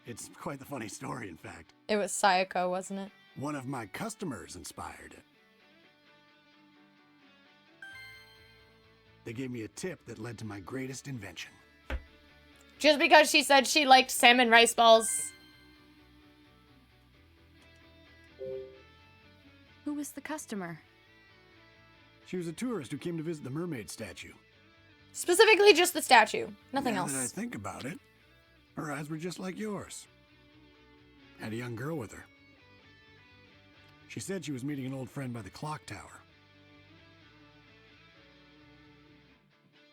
It's quite the funny story, in fact. It was Sayako, wasn't it? One of my customers inspired it. They gave me a tip that led to my greatest invention. Just because she said she liked salmon rice balls. Who was the customer? She was a tourist who came to visit the mermaid statue. Specifically just the statue. Nothing Now else. that I think about it, her eyes were just like yours. Had a young girl with her. She said she was meeting an old friend by the clock tower.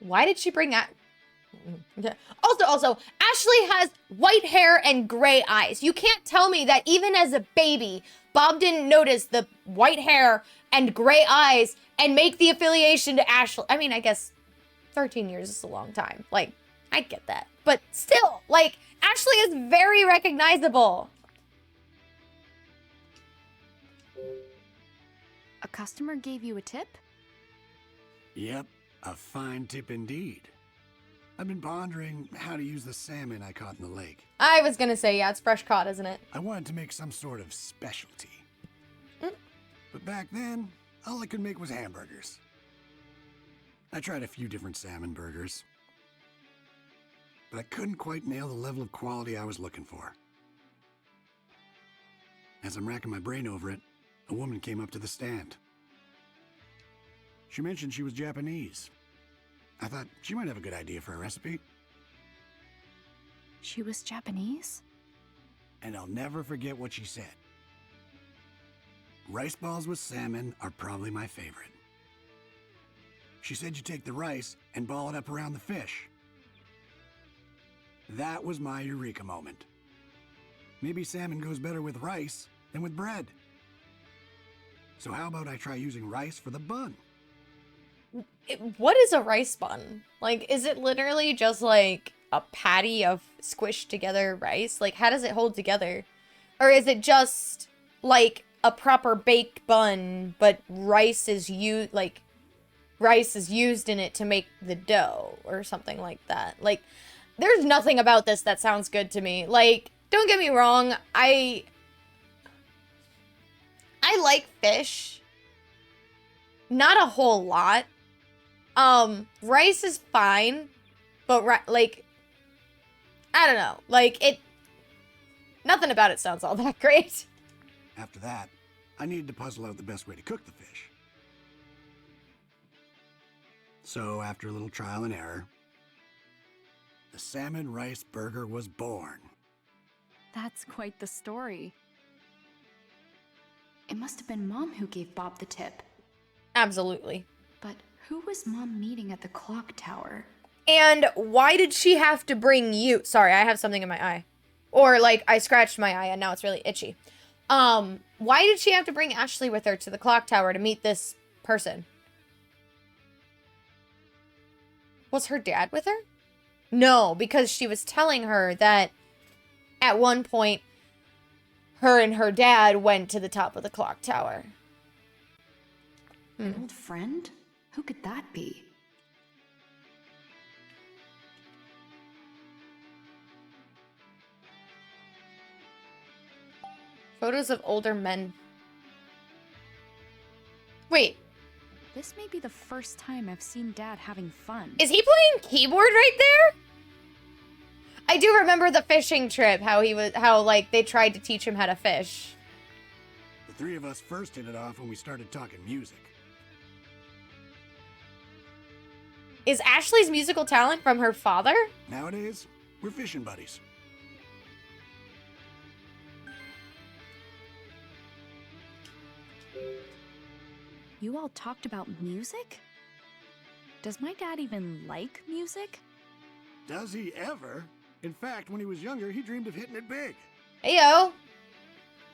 Why did she bring that? Also, Ashley has white hair and gray eyes. You can't tell me that even as a baby, Bob didn't notice the white hair and gray eyes and make the affiliation to Ashley. I mean, I guess 13 years is a long time. Like, I get that. But still, like, Ashley is very recognizable. A customer gave you a tip? Yep, a fine tip indeed. I've been pondering how to use the salmon I caught in the lake. I was gonna say, yeah, it's fresh caught, isn't it? I wanted to make some sort of specialty. But back then, all I could make was hamburgers. I tried a few different salmon burgers, but I couldn't quite nail the level of quality I was looking for. As I'm racking my brain over it, a woman came up to the stand. She mentioned she was Japanese. I thought she might have a good idea for a recipe. She was Japanese? And I'll never forget what she said. Rice balls with salmon are probably my favorite. She said you take the rice and ball it up around the fish. That was my eureka moment. Maybe salmon goes better with rice than with bread. So how about I try using rice for the bun? What is a rice bun? Like, is it literally just like a patty of squished together rice? Like, how does it hold together? Or is it just like a proper baked bun, but rice is used in it to make the dough or something like that? Like, there's nothing about this that sounds good to me. Like, don't get me wrong, I like fish. Not a whole lot. Rice is fine, but like, I don't know. Like, nothing about it sounds all that great. After that, I needed to puzzle out the best way to cook the fish. So after a little trial and error, the salmon rice burger was born. That's quite the story. It must have been Mom who gave Bob the tip. Absolutely. But who was Mom meeting at the clock tower? And why did she have to bring you? Sorry, I have something in my eye. Or, like, I scratched my eye and now it's really itchy. Why did she have to bring Ashley with her to the clock tower to meet this person? Was her dad with her? No, because she was telling her that at one point, her and her dad went to the top of the clock tower. An old friend? Who could that be? Photos of older men. Wait, This may be the first time I've seen Dad having fun. is he playing keyboard right there? I do remember the fishing trip, how like they tried to teach him how to fish. The three of us first hit it off when we started talking music. Is Ashley's musical talent from her father? Nowadays, we're fishing buddies. You all talked about music? Does my dad even like music? Does he ever? In fact, when he was younger, he dreamed of hitting it big. Heyo.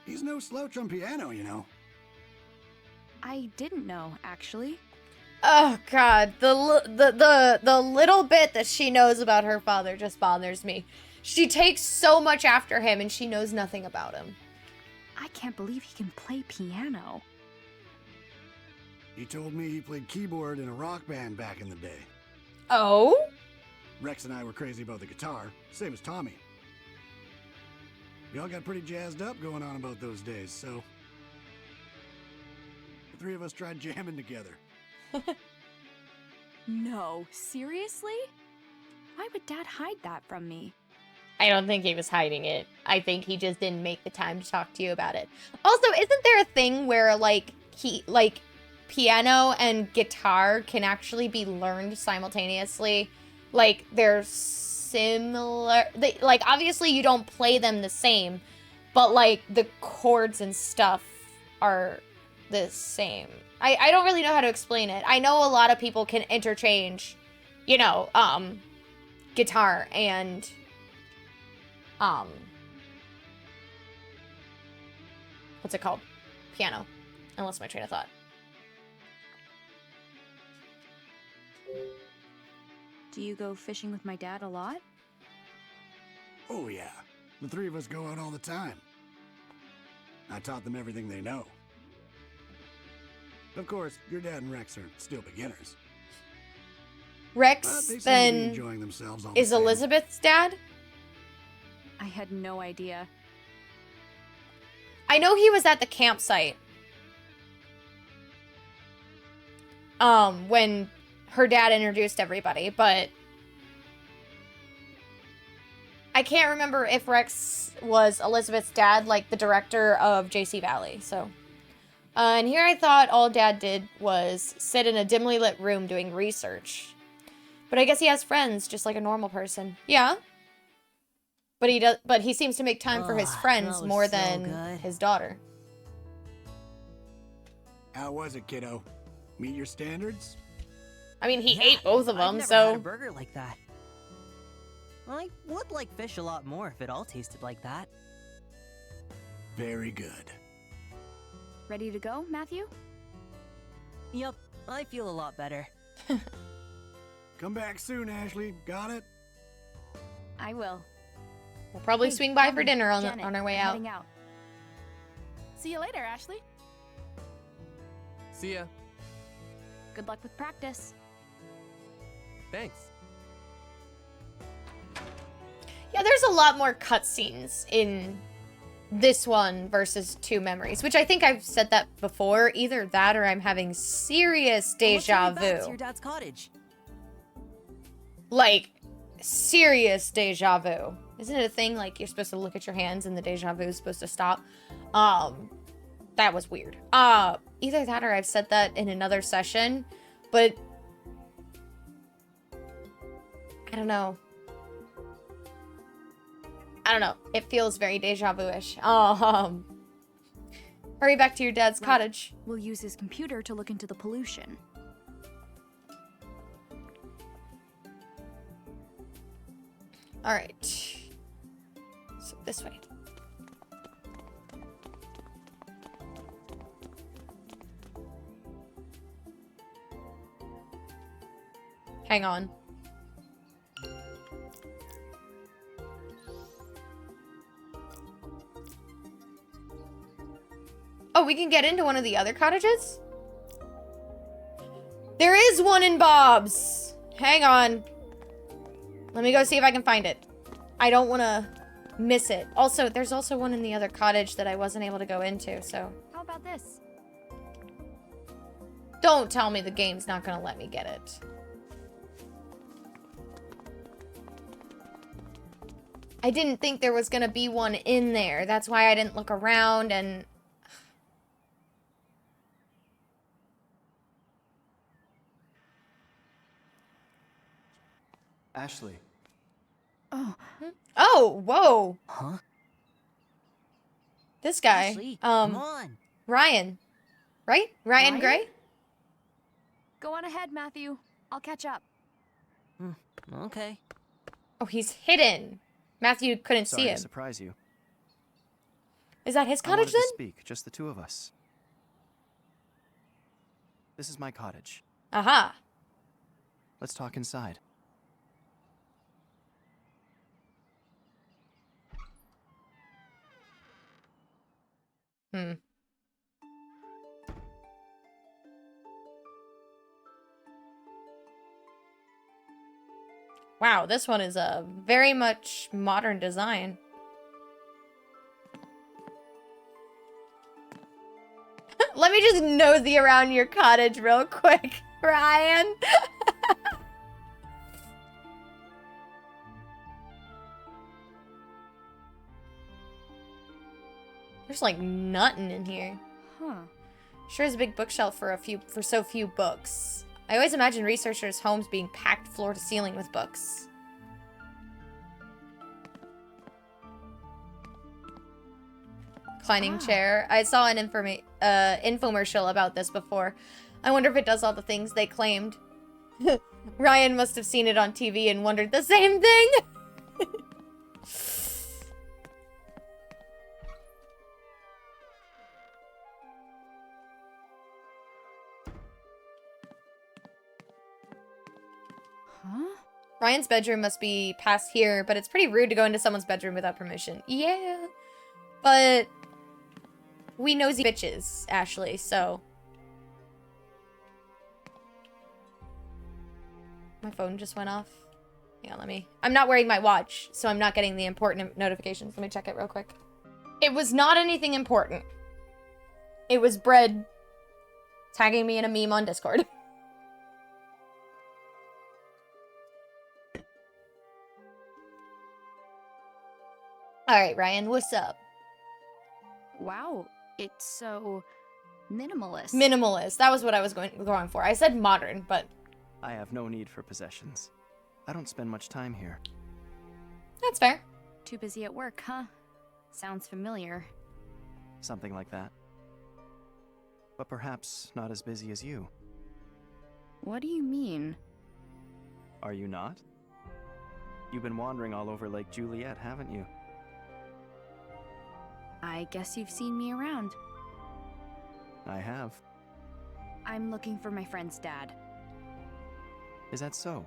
He's no slouch on piano, you know. I didn't know, actually. Oh God, the little bit that she knows about her father just bothers me. She takes so much after him and she knows nothing about him. I can't believe he can play piano. He told me he played keyboard in a rock band back in the day. Oh? Rex and I were crazy about the guitar, same as Tommy. We all got pretty jazzed up going on about those days, so the three of us tried jamming together. No, seriously? Why would Dad hide that from me? I don't think he was hiding it. I think he just didn't make the time to talk to you about it. Also, isn't there a thing where like piano and guitar can actually be learned simultaneously. Like, they're similar. Like, obviously you don't play them the same, but, like, the chords and stuff are the same. I don't really know how to explain it. I know a lot of people can interchange, you know, guitar and, what's it called? Piano. I lost my train of thought. Do you go fishing with my dad a lot? Oh, yeah. The three of us go out all the time. I taught them everything they know. Of course, your dad and Rex are still beginners. But Rex, they seem to be then, enjoying themselves all the is same. Elizabeth's dad? I had no idea. I know he was at the campsite. When her dad introduced everybody, but I can't remember if Rex was Elizabeth's dad, like the director of JC Valley, so. And here I thought all Dad did was sit in a dimly lit room doing research. But I guess he has friends, just like a normal person. Yeah. But he seems to make time for his friends that was more so than good. his daughter. How was it, kiddo? Meet your standards? I mean, he Yeah, ate both of I've them, never had a so. burger like that. I would like fish a lot more if it all tasted like that. Very good. Ready to go, Matthew? Yup, I feel a lot better. Come back soon, Ashley. Got it? I will. We'll probably Hey, swing by for Tommy, dinner on Janet, our way I'm out. heading out. See you later, Ashley. See ya. Good luck with practice. Thanks. Yeah, there's a lot more cutscenes in this one versus Two Memories, which I think I've said that before. Either that or I'm having serious deja Let's hurry back to vu. your dad's cottage. Like, serious deja vu. Isn't it a thing, like, you're supposed to look at your hands and the deja vu is supposed to stop? That was weird. Either that or I've said that in another session, but I don't know. It feels very deja vu-ish. Hurry back to your dad's Right. cottage. We'll use his computer to look into the pollution. All right. So this way. Hang on. Oh, we can get into one of the other cottages? There is one in Bob's. Hang on. Let me go see if I can find it. I don't want to miss it. Also, there's also one in the other cottage that I wasn't able to go into, so. How about this? Don't tell me the game's not going to let me get it. I didn't think there was going to be one in there. That's why I didn't look around and... Ashley. Oh, Oh, whoa. Huh? This guy. Ashley, come on. Ryan. Right? Ryan Ryan? Gray? go on ahead, Matthew. I'll catch up. Okay. Oh, he's hidden. Matthew couldn't Sorry see to him. surprise you. Is that his I wanted cottage then? to speak, just the two of us. This is my cottage. Aha. Let's talk inside. Hmm. Wow, this one is a very much modern design. Let me just nosy around your cottage real quick, Ryan. There's like nothing in here. Huh. Sure is a big bookshelf for so few books. I always imagine researchers' homes being packed floor to ceiling with books. Reclining chair. I saw an infomercial about this before. I wonder if it does all the things they claimed. Ryan must have seen it on TV and wondered the same thing. Huh? Ryan's bedroom must be past here, but it's pretty rude to go into someone's bedroom without permission. Yeah, but we nosy bitches, Ashley, so. My phone just went off. Yeah, I'm not wearing my watch, so I'm not getting the important notifications. Let me check it real quick. It was not anything important. It was Bread tagging me in a meme on Discord. Alright, Ryan, what's up? Wow, it's so minimalist. Minimalist. That was what I was going for. I said modern, but I have no need for possessions. I don't spend much time here. that's fair. Too busy at work, huh? Sounds familiar. Something like that. But perhaps not as busy as you. What do you mean? Are you not? You've been wandering all over Lake Juliet, haven't you? I guess you've seen me around. I have. I'm looking for my friend's dad. Is that so?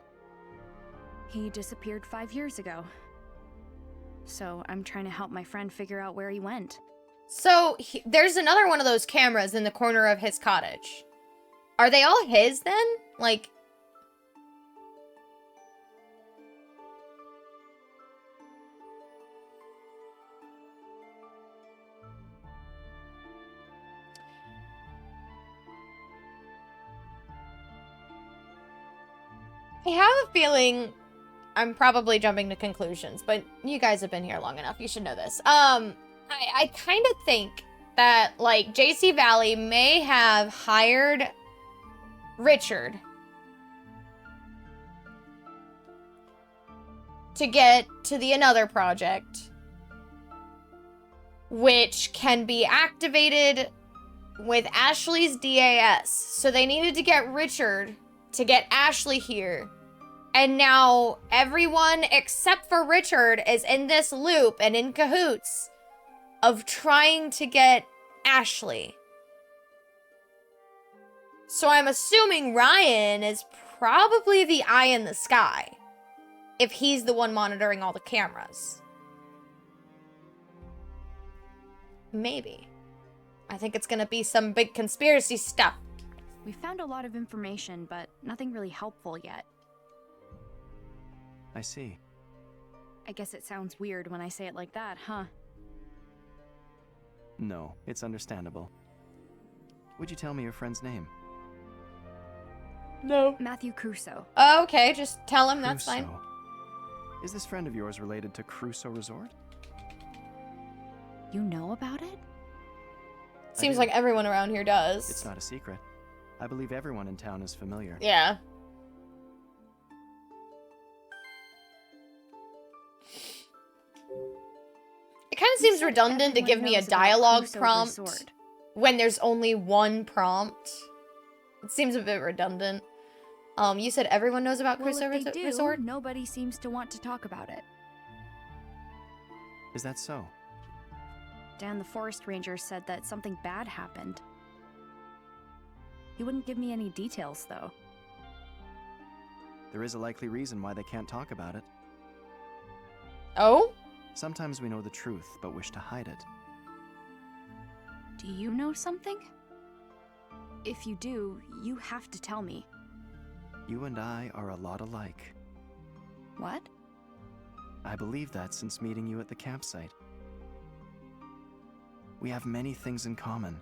He disappeared 5 years ago. So I'm trying to help my friend figure out where he went. So, there's another one of those cameras in the corner of his cottage. Are they all his then? Like... I have a feeling I'm probably jumping to conclusions, but you guys have been here long enough. You should know this. I kind of think that, like, JC Valley may have hired Richard to get to the another project, which can be activated with Ashley's DAS. So they needed to get Richard to get Ashley here. And now everyone except for Richard is in this loop and in cahoots of trying to get Ashley. So I'm assuming Ryan is probably the eye in the sky, if he's the one monitoring all the cameras. Maybe. I think it's gonna be some big conspiracy stuff. We found a lot of information, but nothing really helpful yet. I see. I guess it sounds weird when I say it like that, huh? No, it's understandable. Would you tell me your friend's name? No. Matthew Crusoe. Okay, just tell him, that's fine. Crusoe. Is this friend of yours related to Crusoe Resort? You know about it? Seems like everyone around here does. It's not a secret. I believe everyone in town is familiar. Yeah. It kind of seems redundant to give me a dialogue prompt when there's only one prompt. It seems a bit redundant. You said everyone knows about Crusoe Resort? Nobody seems to want to talk about it. Is that so? Dan the forest ranger said that something bad happened. He wouldn't give me any details, though. There is a likely reason why they can't talk about it. Oh? Sometimes we know the truth, but wish to hide it. Do you know something? If you do, you have to tell me. You and I are a lot alike. What? I believe that since meeting you at the campsite. We have many things in common.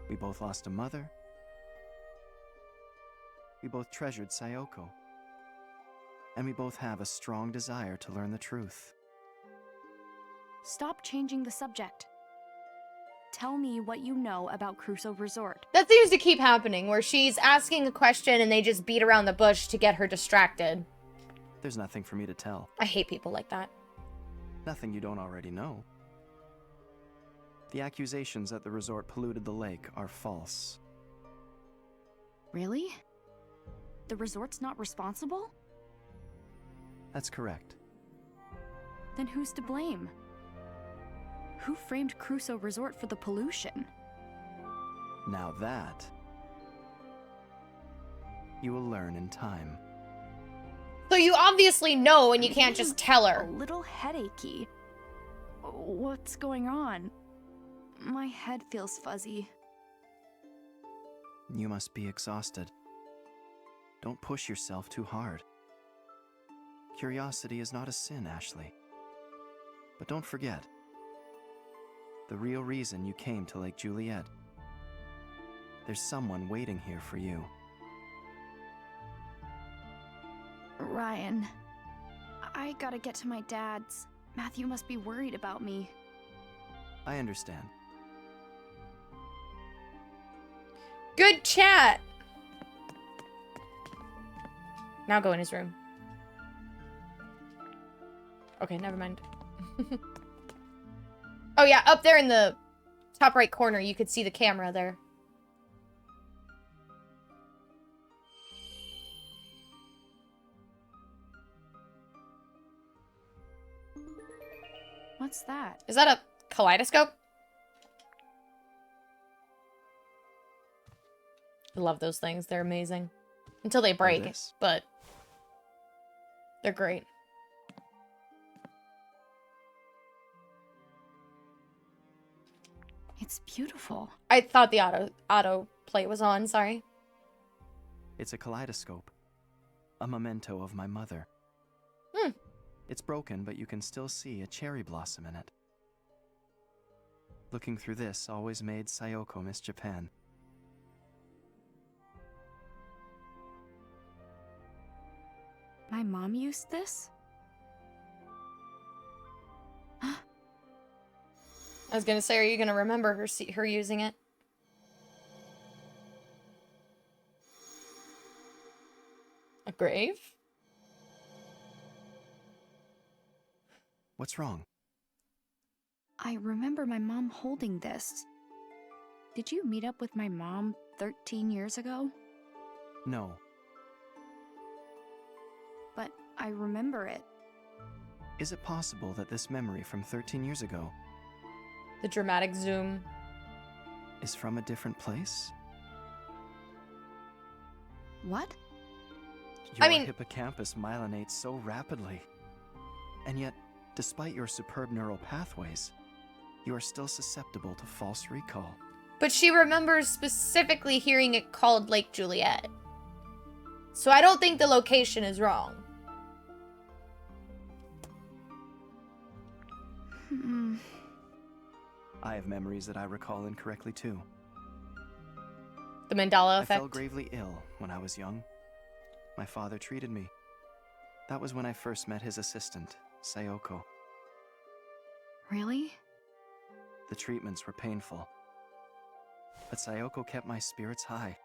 We both lost a mother. We both treasured Sayoko. And we both have a strong desire to learn the truth. Stop changing the subject. Tell me what you know about Crusoe Resort. That seems to keep happening, where she's asking a question and they just beat around the bush to get her distracted. There's nothing for me to tell. I hate people like that. Nothing you don't already know. The accusations that the resort polluted the lake are false. Really? The resort's not responsible? That's correct. Then who's to blame? Who framed Crusoe Resort for the pollution? Now that... you will learn in time. So you obviously know and you can't just tell her. A little headachy. What's going on? My head feels fuzzy. You must be exhausted. Don't push yourself too hard. Curiosity is not a sin, Ashley. But don't forget, the real reason you came to Lake Juliet. There's someone waiting here for you. Ryan, I gotta get to my dad's. Matthew must be worried about me. I understand. Good chat. Now go in his room. Okay, never mind. Oh yeah, up there in the top right corner, you could see the camera there. What's that? Is that a kaleidoscope? I love those things. They're amazing. Until they break, this? but they're great. It's beautiful. I thought the auto play was on, sorry. It's a kaleidoscope. A memento of my mother. Hmm. It's broken, but you can still see a cherry blossom in it. Looking through this always made Sayoko miss Japan. My mom used this? I was gonna say, are you gonna remember her using it? A grave? What's wrong? I remember my mom holding this. Did you meet up with my mom 13 years ago? No. But I remember it. Is it possible that this memory from 13 years ago The dramatic zoom. is from a different place? What? Your I mean- hippocampus myelinates so rapidly. And yet, despite your superb neural pathways, you are still susceptible to false recall. But she remembers specifically hearing it called Lake Juliet. So I don't think the location is wrong. I have memories that I recall incorrectly too. The Mandela I effect. fell gravely ill when I was young. My father treated me. That was when I first met his assistant, Sayoko. Really? The treatments were painful. But Sayoko kept my spirits high.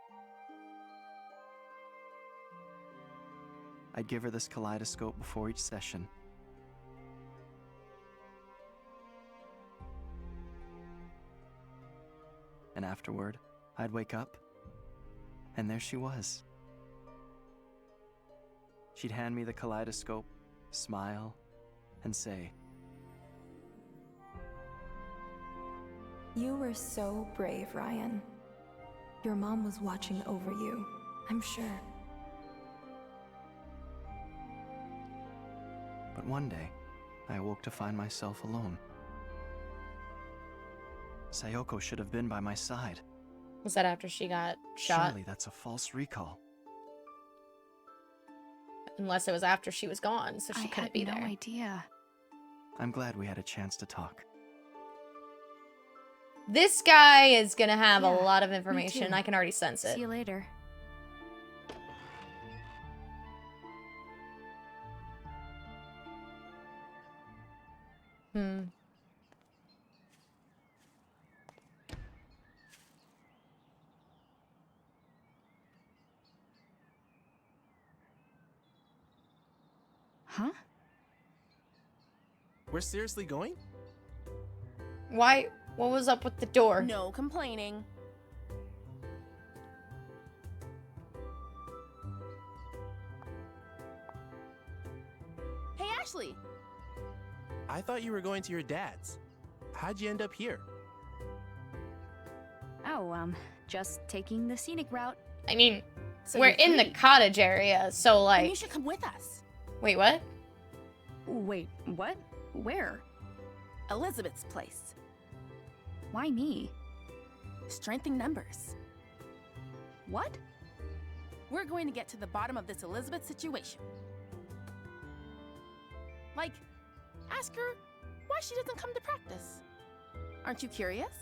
I'd give her this kaleidoscope before each session. And afterward, I'd wake up, and there she was. She'd hand me the kaleidoscope, smile, and say, You were so brave, Ryan. Your mom was watching over you, I'm sure. But one day, I awoke to find myself alone. Sayoko should have been by my side. Was that after she got shot? Surely that's a false recall. Unless it was after she was gone, so she couldn't be I had there. no idea. I'm glad we had a chance to talk. This guy is gonna have a Yeah, lot of me information. too. I can already sense it. See you later. Huh? We're seriously going? Why? What was up with the door? No complaining. Hey, Ashley. I thought you were going to your dad's. How'd you end up here? Oh, just taking the scenic route. I mean, So we're you're in the free. cottage area, so Then like, you should come with us. wait, what? Wait, what? Where? Elizabeth's place. Why me? Strength in numbers. What? We're going to get to the bottom of this Elizabeth situation. Like, ask her why she doesn't come to practice. Aren't you curious?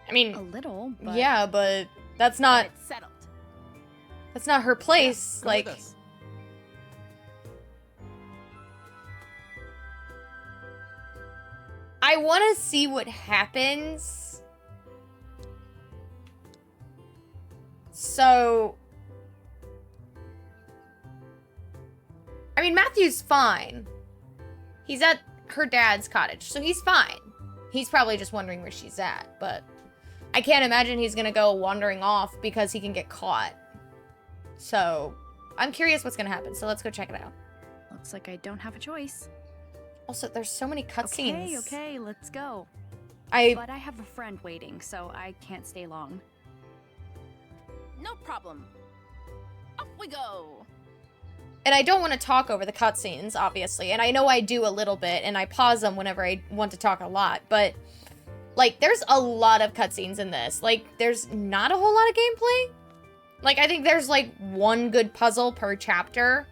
I mean, A little, but... yeah, but that's But not it's settled. her place. Come Like, with us. I want to see what happens. So, I mean, Matthew's fine. He's at her dad's cottage, so he's fine. He's probably just wondering where she's at, but I can't imagine he's gonna go wandering off because he can get caught. So, I'm curious what's gonna happen, so let's go check it out. Looks like I don't have a choice. Also, there's so many cutscenes. Okay, let's go. I But I have a friend waiting, so I can't stay long. No problem. Off we go. And I don't want to talk over the cutscenes, obviously. And I know I do a little bit, and I pause them whenever I want to talk a lot. But, like, there's a lot of cutscenes in this. Like, there's not a whole lot of gameplay. Like, I think there's, like, one good puzzle per chapter.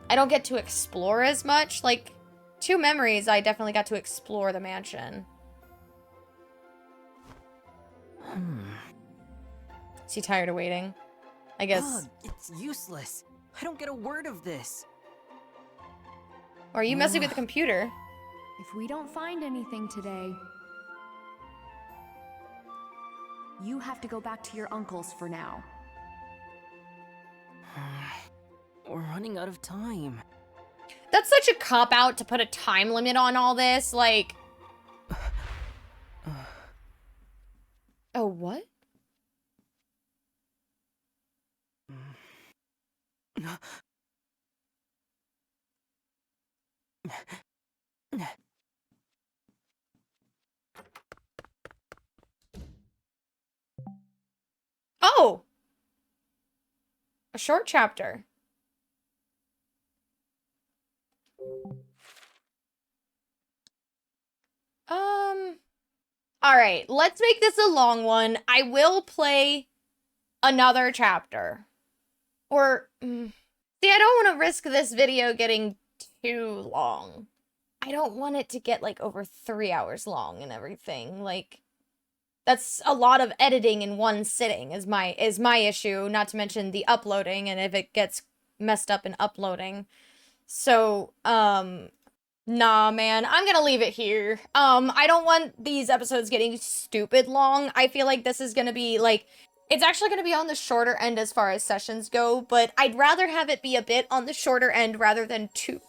I don't get to explore as much. Like, 2 memories, I definitely got to explore the mansion. Is he tired of waiting? I guess. Ugh, it's useless. I don't get a word of this. Or are you messing with the computer? If we don't find anything today, you have to go back to your uncle's for now. We're running out of time. That's such a cop-out to put a time limit on all this, like... Oh, what? Oh! A short chapter. Alright, let's make this a long one. I will play another chapter. Or, see, I don't want to risk this video getting too long. I don't want it to get, like, over 3 hours long and everything. Like, that's a lot of editing in one sitting is my issue, not to mention the uploading and if it gets messed up in uploading. So, nah, man, I'm gonna leave it here. I don't want these episodes getting stupid long. I feel like this is gonna be, like, it's actually gonna be on the shorter end as far as sessions go, but I'd rather have it be a bit on the shorter end rather than too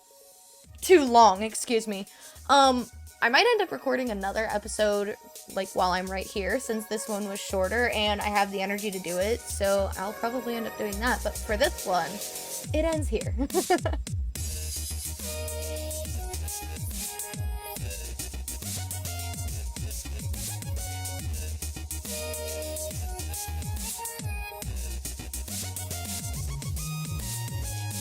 long, excuse me. I might end up recording another episode, like, while I'm right here, since this one was shorter, and I have the energy to do it, so I'll probably end up doing that. But for this one, it ends here.